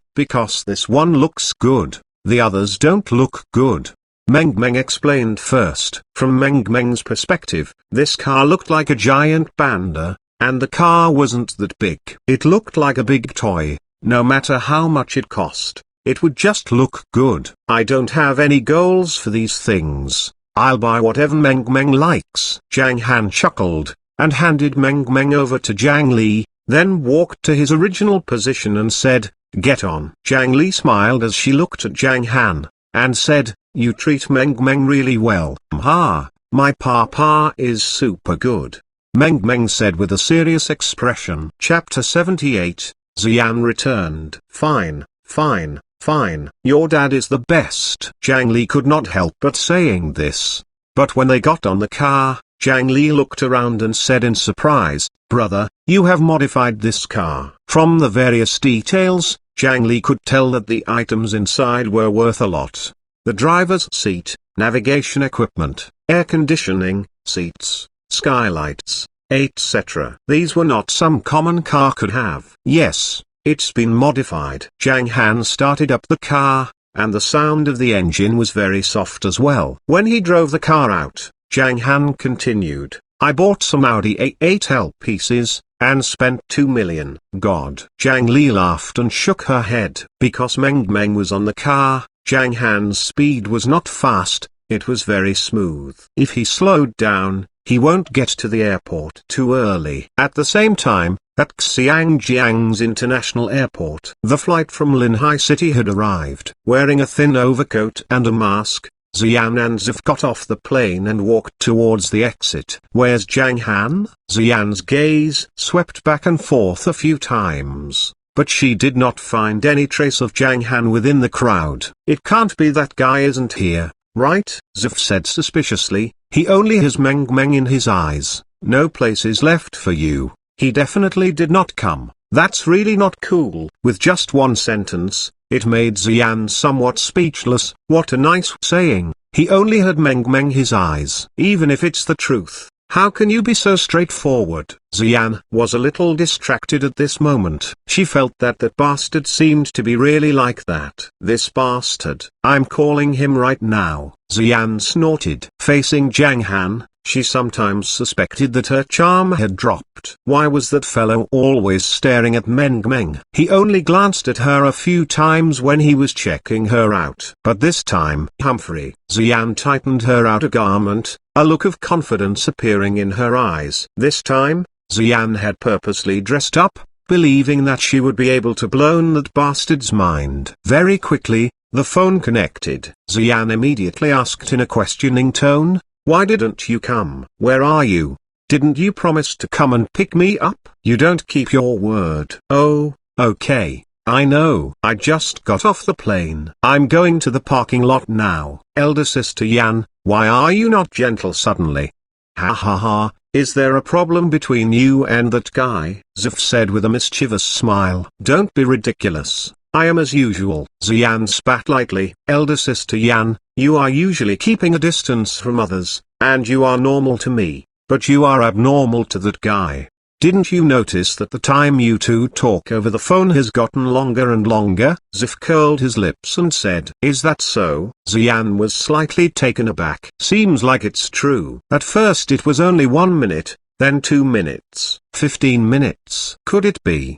this one looks good, the others don't look good." Meng Meng explained first. From Meng Meng's perspective, this car looked like a giant panda, and the car wasn't that big. It looked like a big toy. No matter how much it cost, it would just look good. "I don't have any goals for these things. I'll buy whatever Meng Meng likes." Zhang Han chuckled, and handed Meng Meng over to Zhang Li, then walked to his original position and said, "Get on." Zhang Li smiled as she looked at Zhang Han, and said, "You treat Meng Meng really well." "Ha, my papa is super good," Meng Meng said with a serious expression. Chapter 78, Ziyan returned. Fine, fine, fine. Your dad is the best. Zhang Li could not help but saying this. But when they got on the car, Zhang Li looked around and said in surprise, "Brother, you have modified this car." From the various details, Zhang Li could tell that the items inside were worth a lot. The driver's seat, navigation equipment, air conditioning, seats, skylights, etc. These were not some common car could have. Yes, it's been modified. Zhang Han started up the car, and the sound of the engine was very soft as well. When he drove the car out, Zhang Han continued, "I bought some Audi A8L pieces, and spent 2 million. God." Zhang Li laughed and shook her head. Because Meng Meng was on the car, Zhang Han's speed was not fast, it was very smooth. If he slowed down, he won't get to the airport too early. At the same time, at Xiangjiang's international airport, the flight from Linhai City had arrived. Wearing a thin overcoat and a mask, Ziyan and Zif got off the plane and walked towards the exit. "Where's Zhang Han?" Ziyan's gaze swept back and forth a few times, but she did not find any trace of Zhang Han within the crowd. "It can't be that guy isn't here, right?" Zif said suspiciously. "He only has Meng Meng in his eyes. No place is left for you. He definitely did not come. That's really not cool." With just one sentence, it made Ziyan somewhat speechless. What a nice saying. He only had Meng Meng his eyes. Even if it's the truth, how can you be so straightforward? Ziyan was a little distracted at this moment. She felt that that bastard seemed to be really like that. "This bastard. I'm calling him right now." Ziyan snorted. Facing Zhang Han, she sometimes suspected that her charm had dropped. Why was that fellow always staring at Meng Meng? He only glanced at her a few times when he was checking her out. But this time, Humphrey. Ziyan tightened her outer garment, a look of confidence appearing in her eyes. This time, Ziyan had purposely dressed up, believing that she would be able to blow that bastard's mind. Very quickly, the phone connected. Ziyan immediately asked in a questioning tone, "Why didn't you come? Where are you? Didn't you promise to come and pick me up? You don't keep your word." "Oh, okay, I know. I just got off the plane. I'm going to the parking lot now." "Elder sister Yan, why are you not gentle suddenly?" "Ha ha ha, is there a problem between you and that guy?" Zif said with a mischievous smile. "Don't be ridiculous. I am as usual." Ziyan spat lightly. "Elder sister Yan, you are usually keeping a distance from others, and you are normal to me, but you are abnormal to that guy. Didn't you notice that the time you two talk over the phone has gotten longer and longer?" Zif curled his lips and said, "Is that so?" Ziyan was slightly taken aback. "Seems like it's true. At first it was only 1 minute, then 2 minutes, 15 minutes. Could it be?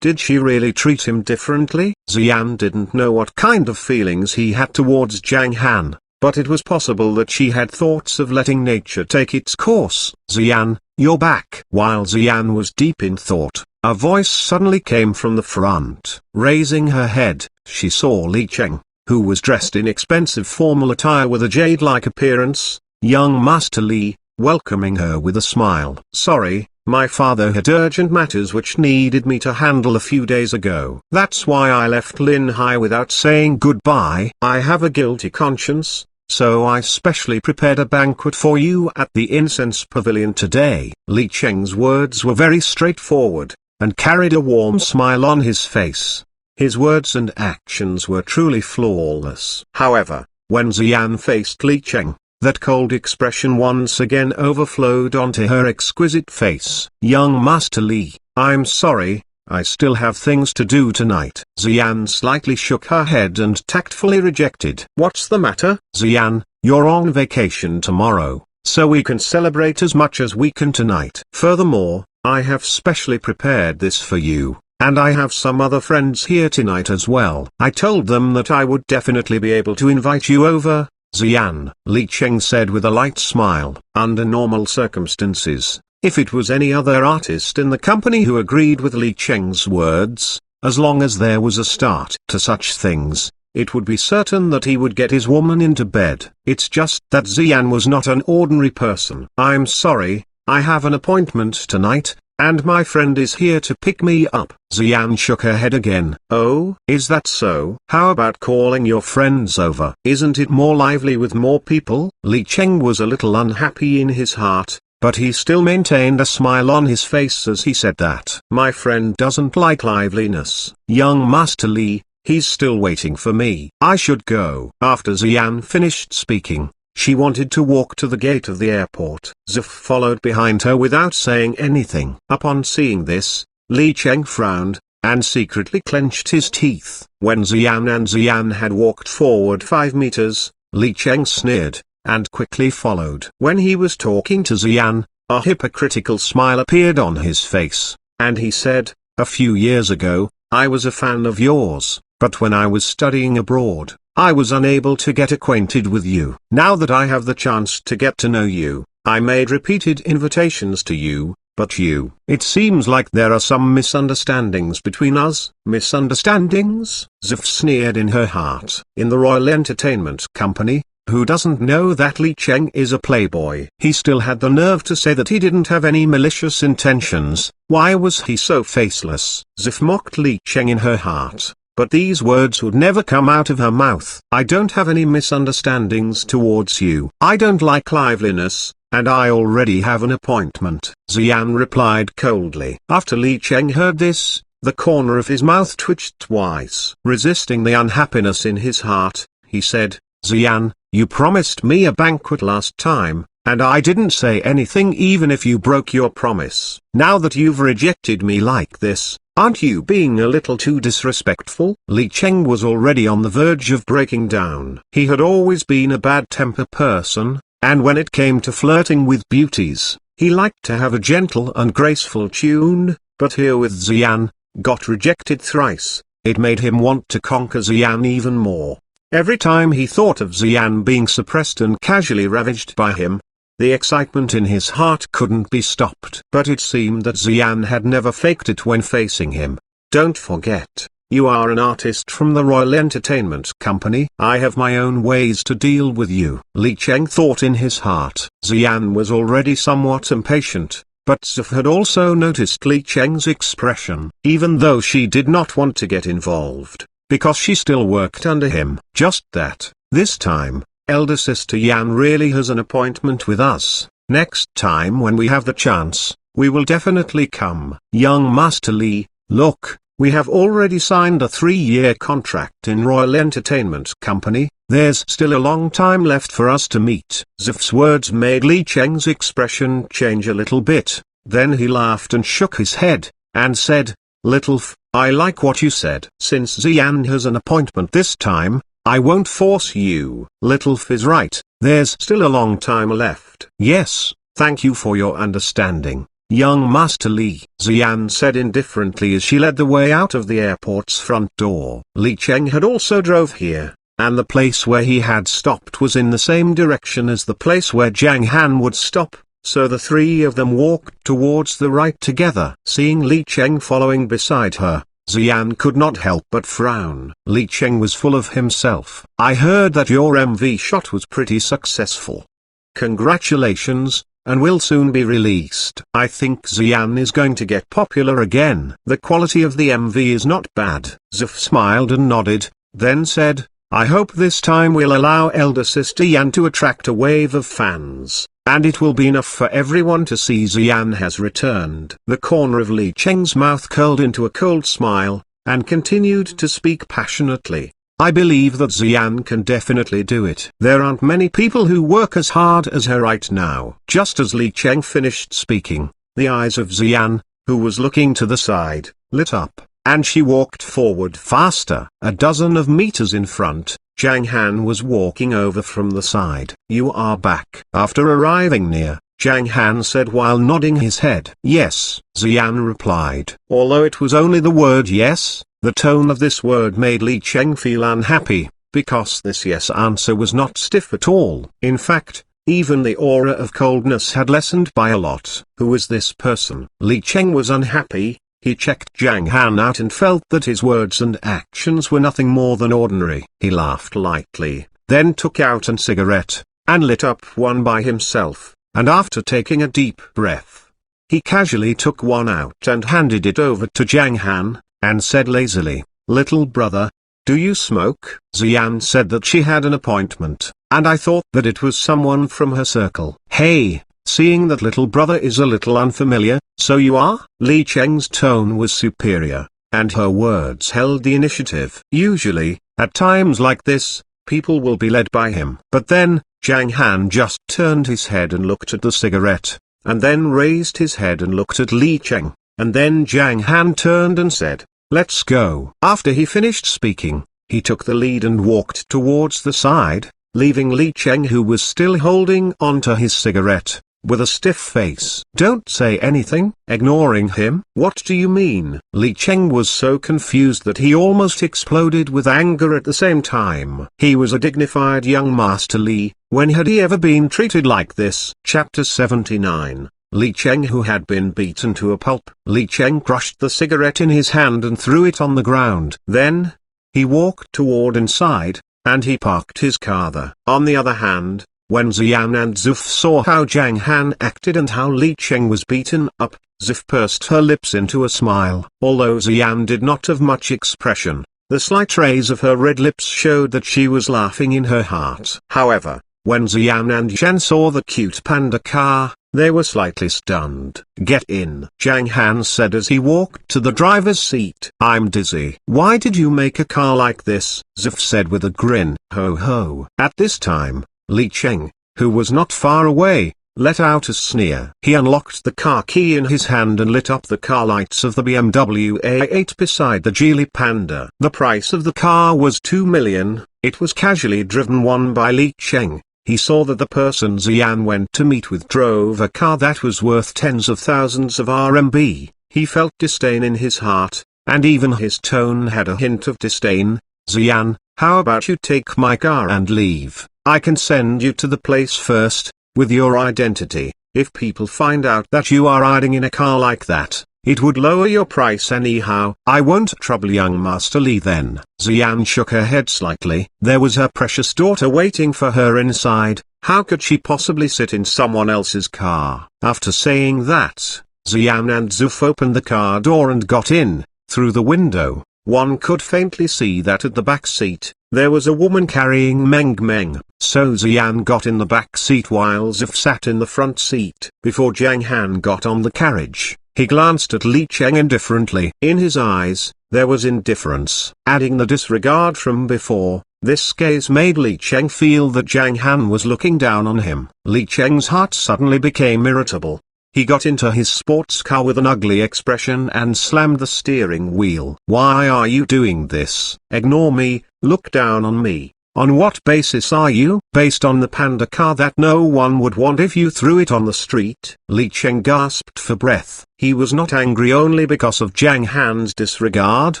Did she really treat him differently?" Ziyan didn't know what kind of feelings he had towards Zhang Han, but it was possible that she had thoughts of letting nature take its course. "Ziyan, you're back." While Ziyan was deep in thought, a voice suddenly came from the front. Raising her head, she saw Li Cheng, who was dressed in expensive formal attire with a jade-like appearance, young Master Li, welcoming her with a smile. "Sorry, my father had urgent matters which needed me to handle a few days ago. That's why I left Linhai without saying goodbye. I have a guilty conscience, so I specially prepared a banquet for you at the incense pavilion today." Li Cheng's words were very straightforward, and carried a warm smile on his face. His words and actions were truly flawless. However, when Ziyan faced Li Cheng, that cold expression once again overflowed onto her exquisite face. "Young Master Li, I'm sorry, I still have things to do tonight." Ziyan slightly shook her head and tactfully rejected. "What's the matter?" "Ziyan, you're on vacation tomorrow, so we can celebrate as much as we can tonight. Furthermore, I have specially prepared this for you, and I have some other friends here tonight as well. I told them that I would definitely be able to invite you over." "Ziyan," Li Cheng said with a light smile, "under normal circumstances, if it was any other artist in the company who agreed with Li Cheng's words, as long as there was a start to such things, it would be certain that he would get his woman into bed. It's just that Ziyan was not an ordinary person." "I'm sorry, I have an appointment tonight, and my friend is here to pick me up. Xian shook her head again. Oh, is that so? How about calling your friends over? Isn't it more lively with more people? Li Cheng was a little unhappy in his heart, but he still maintained a smile on his face as he said that. My friend doesn't like liveliness. Young Master Li, he's still waiting for me. I should go. After Xian finished speaking, she wanted to walk to the gate of the airport. Zhou followed behind her without saying anything. Upon seeing this, Li Cheng frowned, and secretly clenched his teeth. When Xian had walked forward 5 meters, Li Cheng sneered, and quickly followed. When he was talking to Xian, a hypocritical smile appeared on his face, and he said, a few years ago, I was a fan of yours, but when I was studying abroad, I was unable to get acquainted with you. Now that I have the chance to get to know you, I made repeated invitations to you, but it seems like there are some misunderstandings between us. Misunderstandings? Zhou sneered in her heart. In the Royal Entertainment Company, who doesn't know that Li Cheng is a playboy? He still had the nerve to say that he didn't have any malicious intentions. Why was he so faceless? Zhou mocked Li Cheng in her heart, but these words would never come out of her mouth. I don't have any misunderstandings towards you. I don't like liveliness, and I already have an appointment. Xian replied coldly. After Li Cheng heard this, the corner of his mouth twitched twice. Resisting the unhappiness in his heart, he said, Xian, you promised me a banquet last time, and I didn't say anything even if you broke your promise. Now that you've rejected me like this, aren't you being a little too disrespectful? Li Cheng was already on the verge of breaking down. He had always been a bad-temper person, and when it came to flirting with beauties, he liked to have a gentle and graceful tune, but here with Xian, got rejected thrice, it made him want to conquer Xian even more. Every time he thought of Xian being suppressed and casually ravaged by him, the excitement in his heart couldn't be stopped. But it seemed that Xian had never faked it when facing him. Don't forget, you are an artist from the Royal Entertainment Company. I have my own ways to deal with you. Li Cheng thought in his heart. Xian was already somewhat impatient, but Zhou had also noticed Li Cheng's expression. Even though she did not want to get involved, because she still worked under him. Just that, this time, elder sister Yan really has an appointment with us. Next time when we have the chance, we will definitely come. Young Master Li, look, we have already signed a 3-year contract in Royal Entertainment Company. There's still a long time left for us to meet. Zhou's words made Li Cheng's expression change a little bit, then he laughed and shook his head, and said, Little F, I like what you said. Since Xian has an appointment this time, I won't force you. Little F is right, there's still a long time left. Yes, thank you for your understanding, young Master Li, Xian said indifferently as she led the way out of the airport's front door. Li Cheng had also drove here, and the place where he had stopped was in the same direction as the place where Zhang Han would stop. So the three of them walked towards the right together. Seeing Li Cheng following beside her, Xian could not help but frown. Li Cheng was full of himself. I heard that your MV shot was pretty successful. Congratulations, and will soon be released. I think Xian is going to get popular again. The quality of the MV is not bad. Zhou smiled and nodded, then said, I hope this time we'll allow elder sister Yan to attract a wave of fans, and it will be enough for everyone to see Xian has returned. The corner of Li Cheng's mouth curled into a cold smile, and continued to speak passionately. I believe that Xian can definitely do it. There aren't many people who work as hard as her right now. Just as Li Cheng finished speaking, the eyes of Xian, who was looking to the side, lit up, and she walked forward faster. A dozen of meters in front, Zhang Han was walking over from the side. You are back. After arriving near, Zhang Han said while nodding his head. Yes, Xian replied. Although it was only the word yes, the tone of this word made Li Cheng feel unhappy, because this yes answer was not stiff at all. In fact, even the aura of coldness had lessened by a lot. Who is this person? Li Cheng was unhappy. He checked Zhang Han out and felt that his words and actions were nothing more than ordinary. He laughed lightly, then took out a cigarette, and lit up one by himself, and after taking a deep breath, He casually took one out and handed it over to Zhang Han, and said lazily, "Little brother, do you smoke?" Xian said that she had an appointment, and I thought that it was someone from her circle. "Hey, seeing that little brother is a little unfamiliar, so you are?" Li Cheng's tone was superior, and her words held the initiative. Usually, at times like this, people will be led by him. But then, Zhang Han just turned his head and looked at the cigarette, and then raised his head and looked at Li Cheng, and then Zhang Han turned and said, "Let's go." After he finished speaking, he took the lead and walked towards the side, leaving Li Cheng, who was still holding onto his cigarette, with a stiff face. "Don't say anything." Ignoring him. "What do you mean?" Li Cheng was so confused that he almost exploded with anger at the same time. He was a dignified young Master Li. When had he ever been treated like this? Chapter 79. Li Cheng, who had been beaten to a pulp. Li Cheng crushed the cigarette in his hand and threw it on the ground. Then, he walked toward inside, and he parked his car there. On the other hand, when Xian and Zuf saw how Zhang Han acted and how Li Cheng was beaten up, Zuf pursed her lips into a smile. Although Xian did not have much expression, the slight raise of her red lips showed that she was laughing in her heart. However, when Xian and Shan saw the cute panda car, they were slightly stunned. "Get in," Zhang Han said as he walked to the driver's seat. "I'm dizzy." "Why did you make a car like this?" Zuf said with a grin. "Ho ho." At this time, Li Cheng, who was not far away, let out a sneer. He unlocked the car key in his hand and lit up the car lights of the BMW A8 beside the Geely Panda. The price of the car was 2 million, it was casually driven one by Li Cheng. He saw that the person Xian went to meet with drove a car that was worth tens of thousands of RMB. He felt disdain in his heart, and even his tone had a hint of disdain. "Xian, how about you take my car and leave? I can send you to the place first, with your identity. If people find out that you are riding in a car like that, it would lower your price anyhow." "I won't trouble young Master Li then." Xian shook her head slightly. There was her precious daughter waiting for her inside. How could she possibly sit in someone else's car? After saying that, Xian and Zuf opened the car door and got in. Through the window, one could faintly see that at the back seat, there was a woman carrying Meng Meng. So Xian got in the back seat while Zif sat in the front seat. Before Zhang Han got on the carriage, he glanced at Li Cheng indifferently. In his eyes, there was indifference. Adding the disregard from before, this gaze made Li Cheng feel that Zhang Han was looking down on him. Li Cheng's heart suddenly became irritable. He got into his sports car with an ugly expression and slammed the steering wheel. "Why are you doing this? Ignore me, look down on me. On what basis are you?" "Based on the panda car that no one would want if you threw it on the street." Li Cheng gasped for breath. He was not angry only because of Zhang Han's disregard,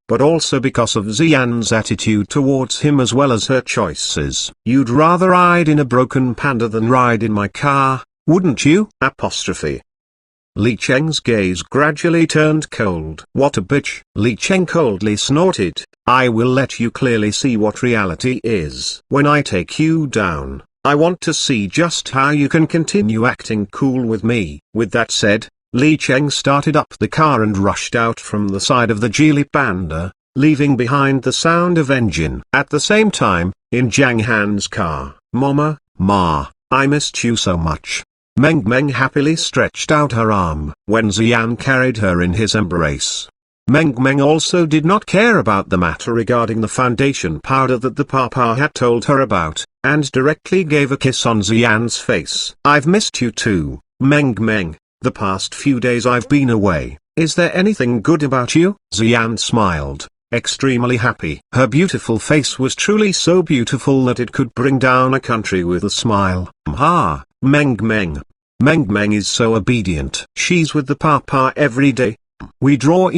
but also because of Xian's attitude towards him as well as her choices. "You'd rather ride in a broken panda than ride in my car, wouldn't you?" Li Cheng's gaze gradually turned cold. "What a bitch!" Li Cheng coldly snorted. "I will let you clearly see what reality is. When I take you down, I want to see just how you can continue acting cool with me." With that said, Li Cheng started up the car and rushed out from the side of the Geely Panda, leaving behind the sound of engine. At the same time, in Zhang Han's car, "Mama, Ma, I missed you so much." Meng Meng happily stretched out her arm when Xian carried her in his embrace. Meng Meng also did not care about the matter regarding the foundation powder that the Papa had told her about, and directly gave a kiss on Xian's face. "I've missed you too, Meng Meng. The past few days I've been away. Is there anything good about you?" Xian smiled, extremely happy. Her beautiful face was truly so beautiful that it could bring down a country with a smile. "Ha, Meng Meng. Meng Meng is so obedient. She's with the Papa every day. We drew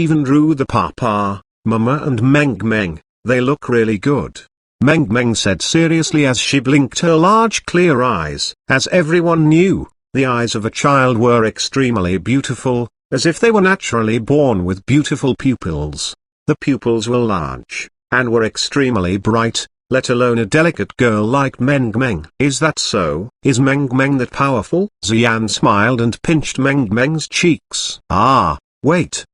the Papa, Mama and Meng Meng. They look really good." Meng Meng said seriously as she blinked her large clear eyes. As everyone knew, the eyes of a child were extremely beautiful, as if they were naturally born with beautiful pupils. The pupils were large, and were extremely bright, let alone a delicate girl like Meng Meng. Is that so? Is Meng Meng that powerful? Xian smiled and pinched Meng Meng's cheeks. Ah, wait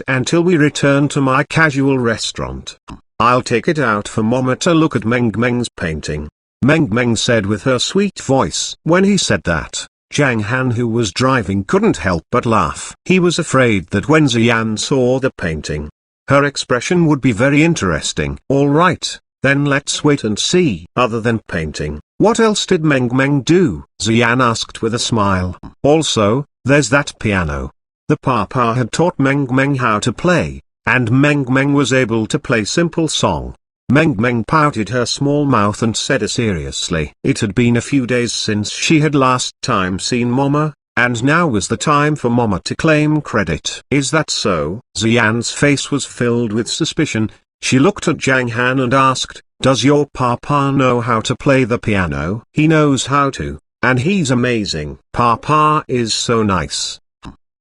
until we return to my casual restaurant. I'll take it out for Mama to look at Meng Meng's painting. Meng Meng said with her sweet voice. When he said that, Zhang Han, who was driving, couldn't help but laugh. He was afraid that when Xian saw the painting, her expression would be very interesting. Alright, then let's wait and see. Other than painting, what else did Meng Meng do? Xian asked with a smile. Also, there's that piano. The Papa had taught Meng Meng how to play, and Meng Meng was able to play simple song. Meng Meng pouted her small mouth and said seriously. It had been a few days since she had last time seen Mama, and now was the time for Mama to claim credit. Is that so? Xian's face was filled with suspicion. She looked at Zhang Han and asked, does your Papa know how to play the piano? He knows how to, and he's amazing. Papa is so nice.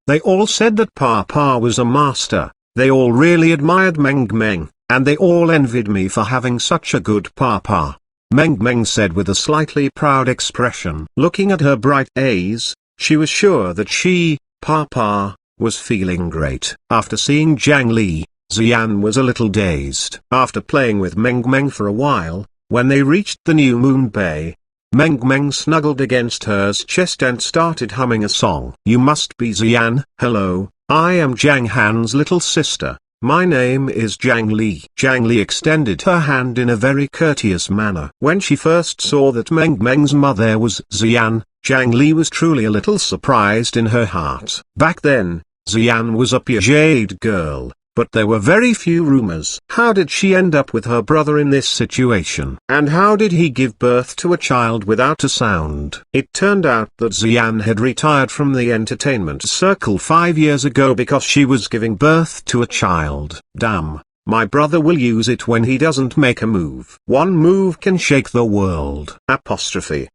They all said that Papa was a master. They all really admired Meng Meng, and they all envied me for having such a good Papa. Meng Meng said with a slightly proud expression. Looking at her bright eyes, she was sure that she, Papa, was feeling great. After seeing Zhang Li, Xian was a little dazed. After playing with Meng Meng for a while, when they reached the New Moon Bay, Meng Meng snuggled against her chest and started humming a song. You must be Xian. Hello, I am Zhang Han's little sister. My name is Zhang Li. Zhang Li extended her hand in a very courteous manner. When she first saw that Meng Meng's mother was Xian, Zhang Li was truly a little surprised in her heart. Back then, Xian was a pure-jade girl, but there were very few rumors. How did she end up with her brother in this situation? And how did he give birth to a child without a sound? It turned out that Xian had retired from the entertainment circle 5 years ago because she was giving birth to a child. Damn, my brother will use it when he doesn't make a move. One move can shake the world. Apostrophe.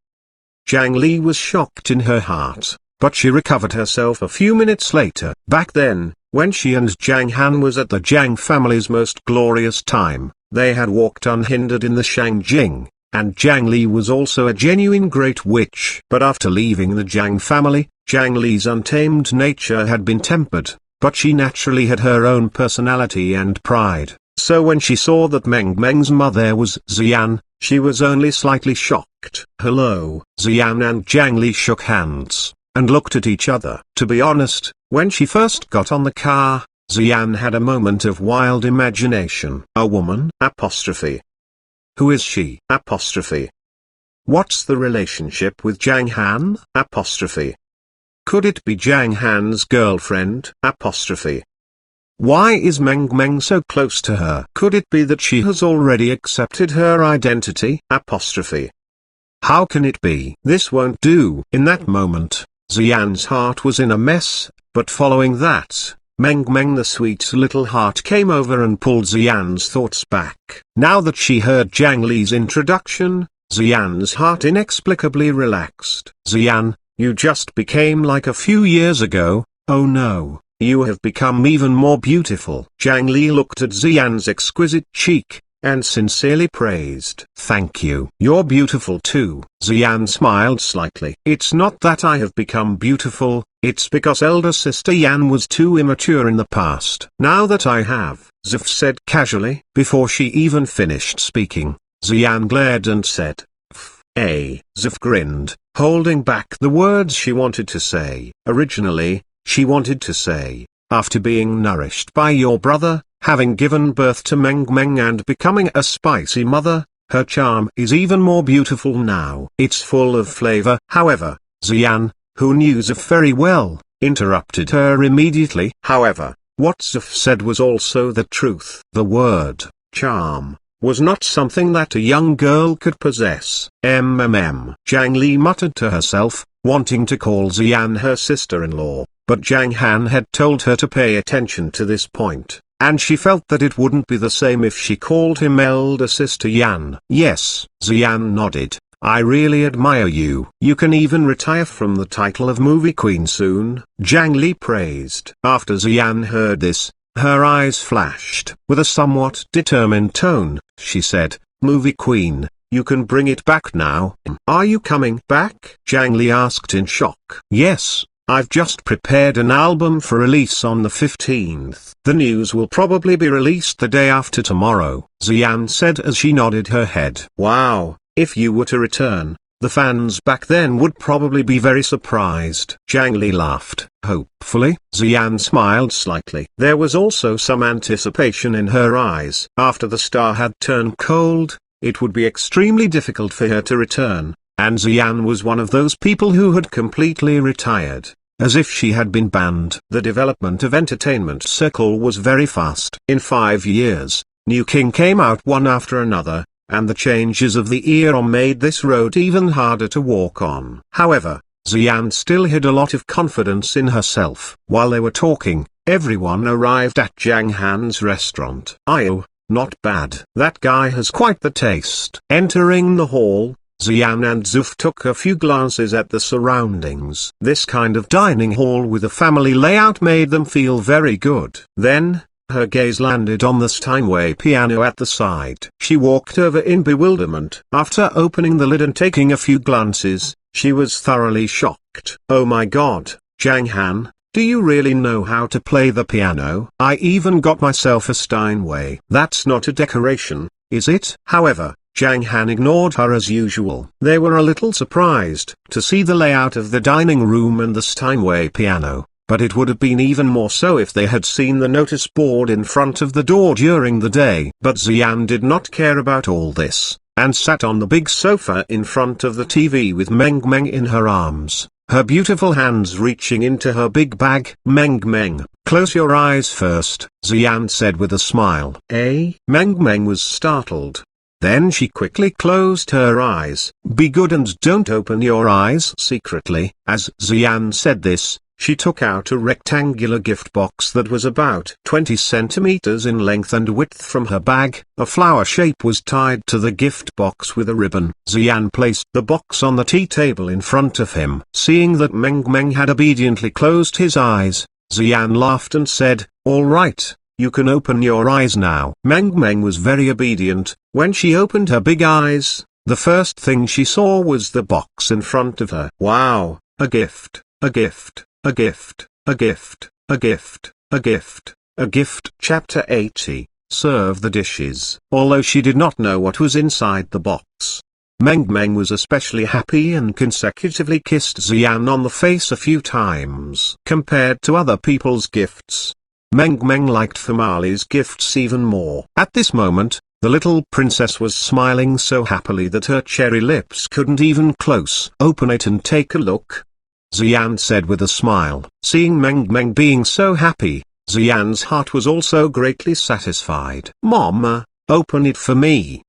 Zhang Li was shocked in her heart, but she recovered herself a few minutes later. Back then, when she and Zhang Han was at the Zhang family's most glorious time, they had walked unhindered in the Shangjing, and Zhang Li was also a genuine great witch. But after leaving the Zhang family, Zhang Li's untamed nature had been tempered, but she naturally had her own personality and pride. So when she saw that Meng Meng's mother was Xian, she was only slightly shocked. Hello. Xian and Zhang Li shook hands and looked at each other. To be honest, when she first got on the car, Xian had a moment of wild imagination. A woman? Apostrophe. Who is she? Apostrophe. What's the relationship with Zhang Han? Apostrophe. Could it be Zhang Han's girlfriend? Apostrophe. Why is Meng Meng so close to her? Could it be that she has already accepted her identity? Apostrophe. How can it be? This won't do. In that moment, Xian's heart was in a mess, but following that, Meng Meng the sweet little heart came over and pulled Xian's thoughts back. Now that she heard Zhang Li's introduction, Xian's heart inexplicably relaxed. Xian, you just became like a few years ago. Oh no, you have become even more beautiful. Zhang Li looked at Xian's exquisite cheek, and sincerely praised. Thank you. You're beautiful too. Xian smiled slightly. It's not that I have become beautiful, it's because elder sister Yan was too immature in the past. Now that I have, Zif said casually. Before she even finished speaking, Xian glared and said, Zif grinned, holding back the words she wanted to say. Originally, she wanted to say, after being nourished by your brother, having given birth to Meng Meng and becoming a spicy mother, her charm is even more beautiful now. It's full of flavor. However, Xian, who knew Zif very well, interrupted her immediately. However, what Zif said was also the truth. The word, charm, was not something that a young girl could possess. Zhang Li muttered to herself, wanting to call Xian her sister-in-law, but Zhang Han had told her to pay attention to this point, and she felt that it wouldn't be the same if she called him elder sister Yan. Yes, Xian nodded. I really admire you. You can even retire from the title of movie queen soon, Zhang Li praised. After Xian heard this, her eyes flashed. With a somewhat determined tone, she said, Movie queen, you can bring it back now. Are you coming back? Zhang Li asked in shock. Yes, I've just prepared an album for release on the 15th. The news will probably be released the day after tomorrow, Xian said as she nodded her head. Wow, if you were to return, the fans back then would probably be very surprised. Zhang Li laughed. Hopefully. Xian smiled slightly. There was also some anticipation in her eyes. After the star had turned cold, it would be extremely difficult for her to return, and Xian was one of those people who had completely retired, as if she had been banned. The development of Entertainment Circle was very fast. In 5 years, new king came out one after another, and the changes of the era made this road even harder to walk on. However, Xian still had a lot of confidence in herself. While they were talking, everyone arrived at Zhang Han's restaurant. Oh, not bad. That guy has quite the taste. Entering the hall, Xian and Zuf took a few glances at the surroundings. This kind of dining hall with a family layout made them feel very good. Then, her gaze landed on the Steinway piano at the side. She walked over in bewilderment. After opening the lid and taking a few glances, she was thoroughly shocked. Oh my god, Zhang Han, do you really know how to play the piano? I even got myself a Steinway. That's not a decoration, is it? However, Zhang Han ignored her as usual. They were a little surprised to see the layout of the dining room and the Steinway piano, but it would have been even more so if they had seen the notice board in front of the door during the day. But Xian did not care about all this, and sat on the big sofa in front of the TV with Meng Meng in her arms, her beautiful hands reaching into her big bag. Meng Meng, close your eyes first, Xian said with a smile. Meng Meng was startled. Then she quickly closed her eyes. Be good and don't open your eyes secretly. As Xian said this, she took out a rectangular gift box that was about 20 centimeters in length and width from her bag. A flower shape was tied to the gift box with a ribbon. Xian placed the box on the tea table in front of him. Seeing that Meng Meng had obediently closed his eyes, Xian laughed and said, "All right, you can open your eyes now." Meng Meng was very obedient. When she opened her big eyes, the first thing she saw was the box in front of her. Wow, a gift, a gift. A gift, a gift, a gift, a gift, a gift. Chapter 80, Serve the dishes. Although she did not know what was inside the box, Meng Meng was especially happy and consecutively kissed Xian on the face a few times. Compared to other people's gifts, Meng Meng liked Famali's gifts even more. At this moment, the little princess was smiling so happily that her cherry lips couldn't even close. Open it and take a look, Xian said with a smile. Seeing Meng Meng being so happy, Xian's heart was also greatly satisfied. Mama, open it for me.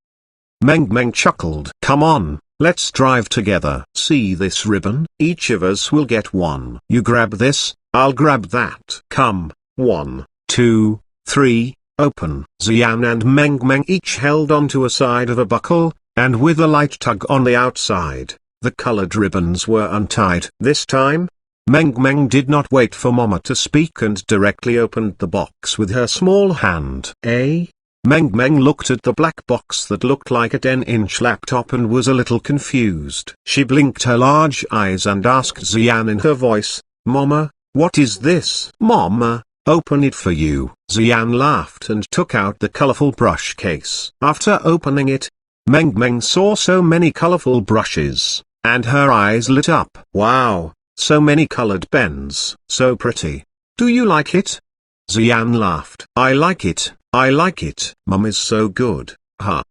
Meng Meng chuckled. Come on, let's drive together. See this ribbon? Each of us will get one. You grab this, I'll grab that. Come, 1, 2, 3, open. Xian and Meng Meng each held onto a side of a buckle, and with a light tug on the outside, the colored ribbons were untied. This time, Meng Meng did not wait for Mama to speak and directly opened the box with her small hand. Meng Meng looked at the black box that looked like a 10-inch laptop and was a little confused. She blinked her large eyes and asked Xian in her voice, Mama, what is this? Mama, open it for you. Xian laughed and took out the colorful brush case. After opening it, Meng Meng saw so many colorful brushes, and her eyes lit up. Wow, so many colored pens. So pretty. Do you like it? Xian laughed. I like it, I like it. Mum is so good, huh?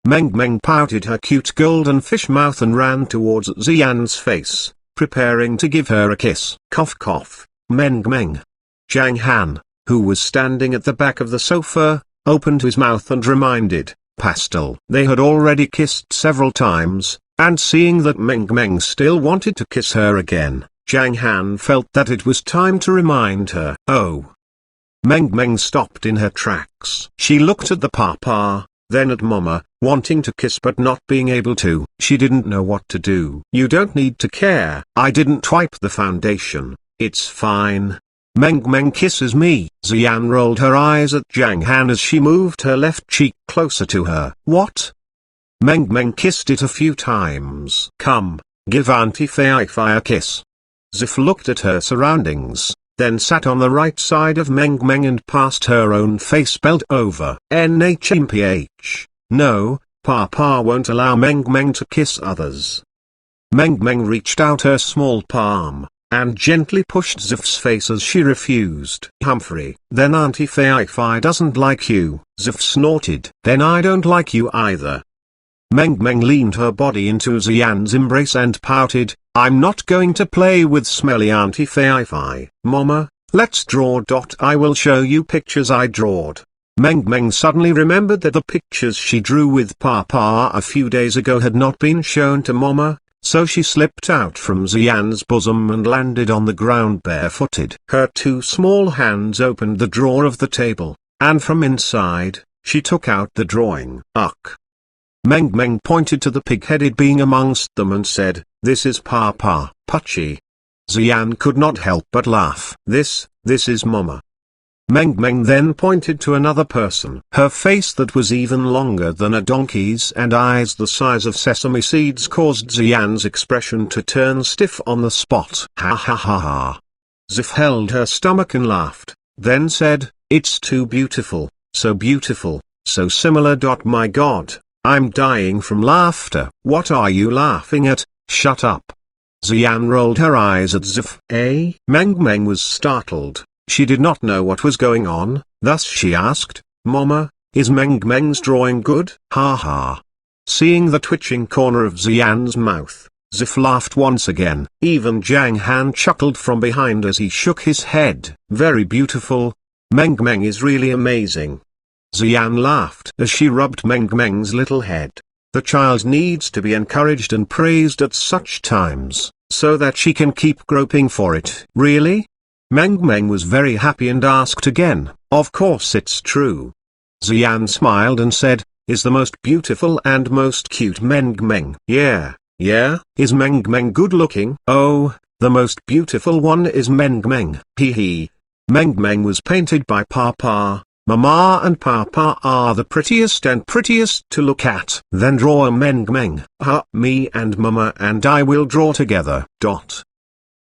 Meng Meng pouted her cute golden fish mouth and ran towards Xian's face, preparing to give her a kiss. Cough cough. Meng Meng. Zhang Han, who was standing at the back of the sofa, opened his mouth and reminded, Pastel. They had already kissed several times, and seeing that Meng Meng still wanted to kiss her again, Zhang Han felt that it was time to remind her. Oh. Meng Meng stopped in her tracks. She looked at the papa, then at Mama, wanting to kiss but not being able to. She didn't know what to do. You don't need to care. I didn't wipe the foundation. It's fine. Meng Meng kisses me. Xian rolled her eyes at Zhang Han as she moved her left cheek closer to her. What? Meng Meng kissed it a few times. Come, give Auntie Fei Fei a kiss. Zif looked at her surroundings, then sat on the right side of Meng Meng and passed her own face belt over. NHMPH. No, Papa won't allow Meng Meng to kiss others. Meng Meng reached out her small palm, and gently pushed Zif's face as she refused. Humphrey. Then Auntie Fei Fei doesn't like you, Zif snorted. Then I don't like you either. Meng Meng leaned her body into Xian's embrace and pouted, I'm not going to play with smelly Auntie Fei Fei. Mama, let's draw. I will show you pictures I drawed. Meng Meng suddenly remembered that the pictures she drew with Papa a few days ago had not been shown to Mama, so she slipped out from Xian's bosom and landed on the ground barefooted. Her two small hands opened the drawer of the table, and from inside, she took out the drawing. Ugh. Meng Meng pointed to the pig-headed being amongst them and said, This is Papa, Pucci. Xian could not help but laugh. This is Mama. Meng Meng then pointed to another person. Her face that was even longer than a donkey's and eyes the size of sesame seeds caused Xian's expression to turn stiff on the spot. Ha ha ha ha. Zif held her stomach and laughed, then said, It's too beautiful, so similar. My God. I'm dying from laughter. What are you laughing at? Shut up. Xian rolled her eyes at Zif. Meng Meng was startled. She did not know what was going on, thus she asked, Mama, is Meng Meng's drawing good? Ha ha. Seeing the twitching corner of Xian's mouth, Zif laughed once again. Even Zhang Han chuckled from behind as he shook his head. Very beautiful. Meng Meng is really amazing. Xian laughed as she rubbed Meng Meng's little head. The child needs to be encouraged and praised at such times, so that she can keep groping for it. Really? Meng Meng was very happy and asked again, Of course it's true. Xian smiled and said, Is the most beautiful and most cute Meng Meng? Yeah. Is Meng Meng good looking? Oh, the most beautiful one is Meng Meng. Hee hee. Meng Meng was painted by Papa. Mama and Papa are the prettiest to look at. Then draw a Meng Meng. Me and Mama and I will draw together.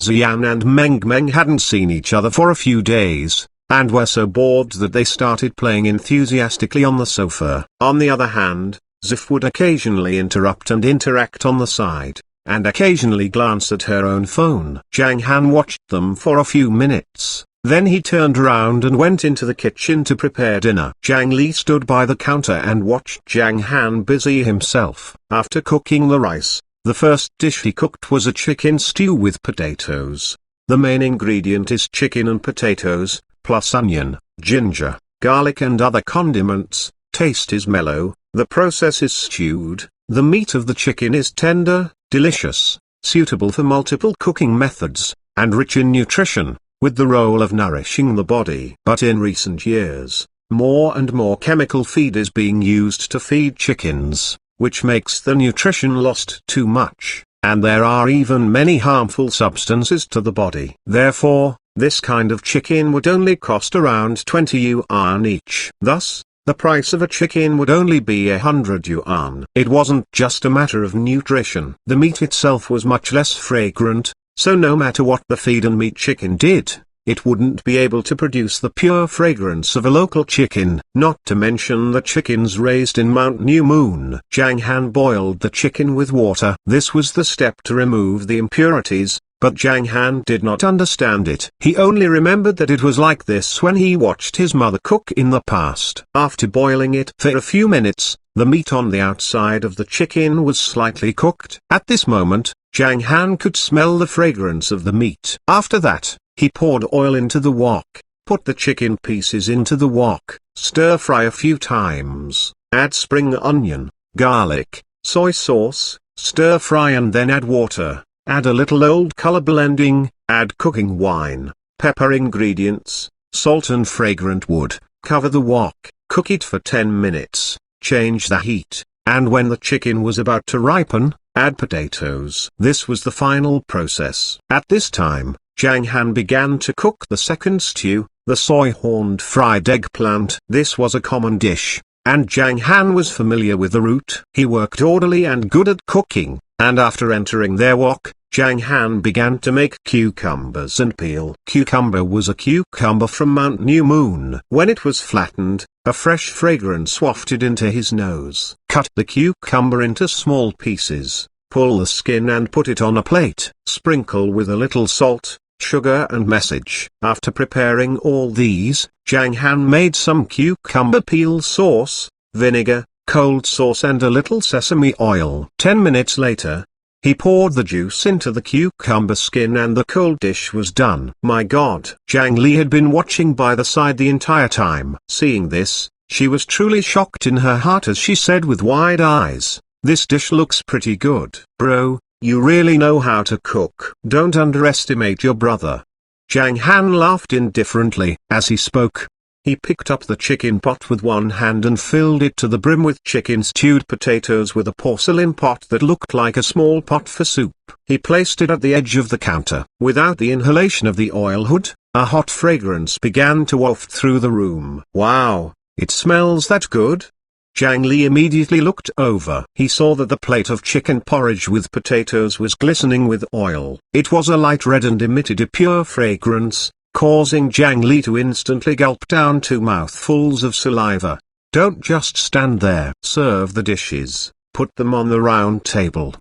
Xian and Meng Meng hadn't seen each other for a few days, and were so bored that they started playing enthusiastically on the sofa. On the other hand, Zif would occasionally interrupt and interact on the side, and occasionally glance at her own phone. Zhang Han watched them for a few minutes. Then he turned around and went into the kitchen to prepare dinner. Zhang Li stood by the counter and watched Zhang Han busy himself. After cooking the rice, the first dish he cooked was a chicken stew with potatoes. The main ingredient is chicken and potatoes, plus onion, ginger, garlic and other condiments. Taste is mellow, the process is stewed, the meat of the chicken is tender, delicious, suitable for multiple cooking methods, and rich in nutrition, with the role of nourishing the body. But in recent years, more and more chemical feed is being used to feed chickens, which makes the nutrition lost too much, and there are even many harmful substances to the body. Therefore, this kind of chicken would only cost around 20 yuan each. Thus, the price of a chicken would only be 100 yuan. It wasn't just a matter of nutrition. The meat itself was much less fragrant, so no matter what the feed and meat chicken did, it wouldn't be able to produce the pure fragrance of a local chicken. Not to mention the chickens raised in Mount New Moon. Zhang Han boiled the chicken with water. This was the step to remove the impurities, but Zhang Han did not understand it. He only remembered that it was like this when he watched his mother cook in the past. After boiling it for a few minutes, the meat on the outside of the chicken was slightly cooked. At this moment, Zhang Han could smell the fragrance of the meat. After that, he poured oil into the wok, put the chicken pieces into the wok, stir-fry a few times, add spring onion, garlic, soy sauce, stir-fry and then add water, add a little old color blending, add cooking wine, pepper ingredients, salt and fragrant wood, cover the wok, cook it for 10 minutes, change the heat, and when the chicken was about to ripen, add potatoes. This was the final process. At this time, Zhang Han began to cook the second stew, the soy-horned fried eggplant. This was a common dish, and Zhang Han was familiar with the route. He worked orderly and good at cooking, and after entering their wok, Zhang Han began to make cucumbers and peel. Cucumber was a cucumber from Mount New Moon. When it was flattened, a fresh fragrance wafted into his nose. Cut the cucumber into small pieces, pull the skin and put it on a plate. Sprinkle with a little salt, sugar and message. After preparing all these, Zhang Han made some cucumber peel sauce, vinegar, cold sauce and a little sesame oil. 10 minutes later, he poured the juice into the cucumber skin and the cold dish was done. My God! Zhang Li had been watching by the side the entire time. Seeing this, she was truly shocked in her heart as she said with wide eyes, "This dish looks pretty good. Bro, you really know how to cook. Don't underestimate your brother." Zhang Han laughed indifferently as he spoke. He picked up the chicken pot with one hand and filled it to the brim with chicken stewed potatoes with a porcelain pot that looked like a small pot for soup. He placed it at the edge of the counter. Without the inhalation of the oil hood, a hot fragrance began to waft through the room. "Wow, it smells that good?" Zhang Li immediately looked over. He saw that the plate of chicken porridge with potatoes was glistening with oil. It was a light red and emitted a pure fragrance, causing Zhang Li to instantly gulp down 2 mouthfuls of saliva. "Don't just stand there. Serve the dishes, put them on the round table."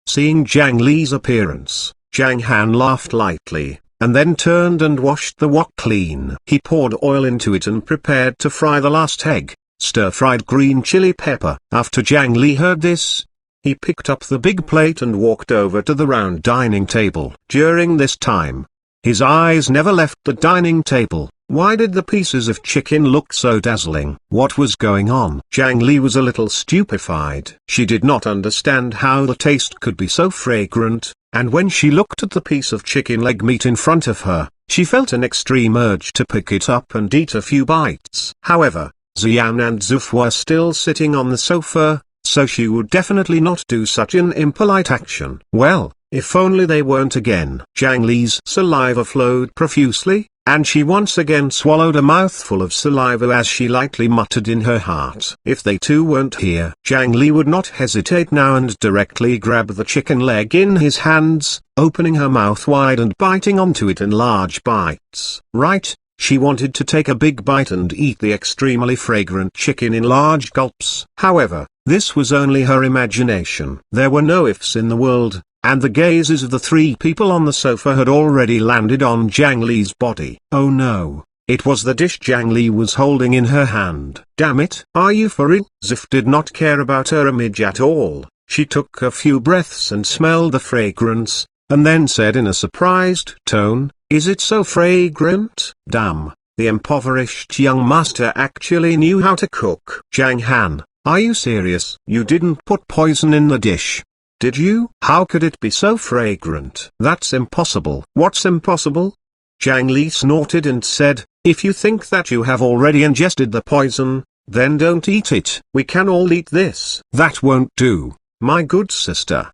Seeing Zhang Li's appearance, Zhang Han laughed lightly, and then turned and washed the wok clean. He poured oil into it and prepared to fry the last egg, stir-fried green chili pepper. After Zhang Li heard this, he picked up the big plate and walked over to the round dining table. During this time, his eyes never left the dining table. Why did the pieces of chicken look so dazzling? What was going on? Zhang Li was a little stupefied. She did not understand how the taste could be so fragrant, and when she looked at the piece of chicken leg meat in front of her, she felt an extreme urge to pick it up and eat a few bites. However, Xian and Zuf were still sitting on the sofa, so she would definitely not do such an impolite action. Well, if only they weren't again. Zhang Li's saliva flowed profusely, and she once again swallowed a mouthful of saliva as she lightly muttered in her heart. If they two weren't here, Zhang Li would not hesitate now and directly grab the chicken leg in his hands, opening her mouth wide and biting onto it in large bites. Right, she wanted to take a big bite and eat the extremely fragrant chicken in large gulps. However, this was only her imagination. There were no ifs in the world, and the gazes of the 3 people on the sofa had already landed on Zhang Li's body. Oh no, it was the dish Zhang Li was holding in her hand. Damn it, are you for real? Zif did not care about her image at all. She took a few breaths and smelled the fragrance, and then said in a surprised tone, "Is it so fragrant?" Damn, the impoverished young master actually knew how to cook. Zhang Han, are you serious? You didn't put poison in the dish, did you? How could it be so fragrant? That's impossible. What's impossible? Zhang Li snorted and said, "If you think that you have already ingested the poison, then don't eat it. We can all eat this." "That won't do, my good sister."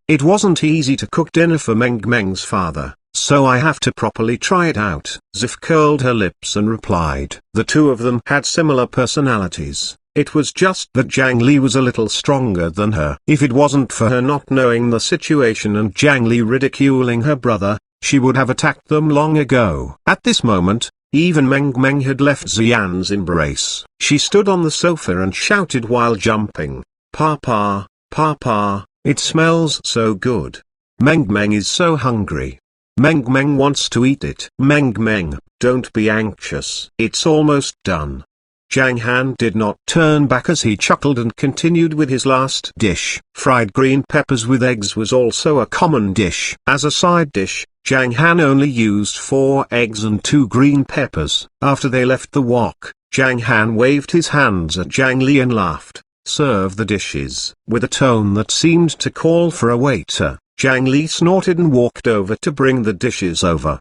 It wasn't easy to cook dinner for Meng Meng's father, so I have to properly try it out. Zif curled her lips and replied. The two of them had similar personalities. It was just that Zhang Li was a little stronger than her. If it wasn't for her not knowing the situation and Zhang Li ridiculing her brother, she would have attacked them long ago. At this moment, even Meng Meng had left Xian's embrace. She stood on the sofa and shouted while jumping, "Papa, Papa, it smells so good. Meng Meng is so hungry. Meng Meng wants to eat it." "Meng Meng, don't be anxious. It's almost done." Zhang Han did not turn back as he chuckled and continued with his last dish. Fried green peppers with eggs was also a common dish. As a side dish, Zhang Han only used 4 eggs and 2 green peppers. After they left the wok, Zhang Han waved his hands at Zhang Li and laughed. "Serve the dishes." With a tone that seemed to call for a waiter, Zhang Li snorted and walked over to bring the dishes over.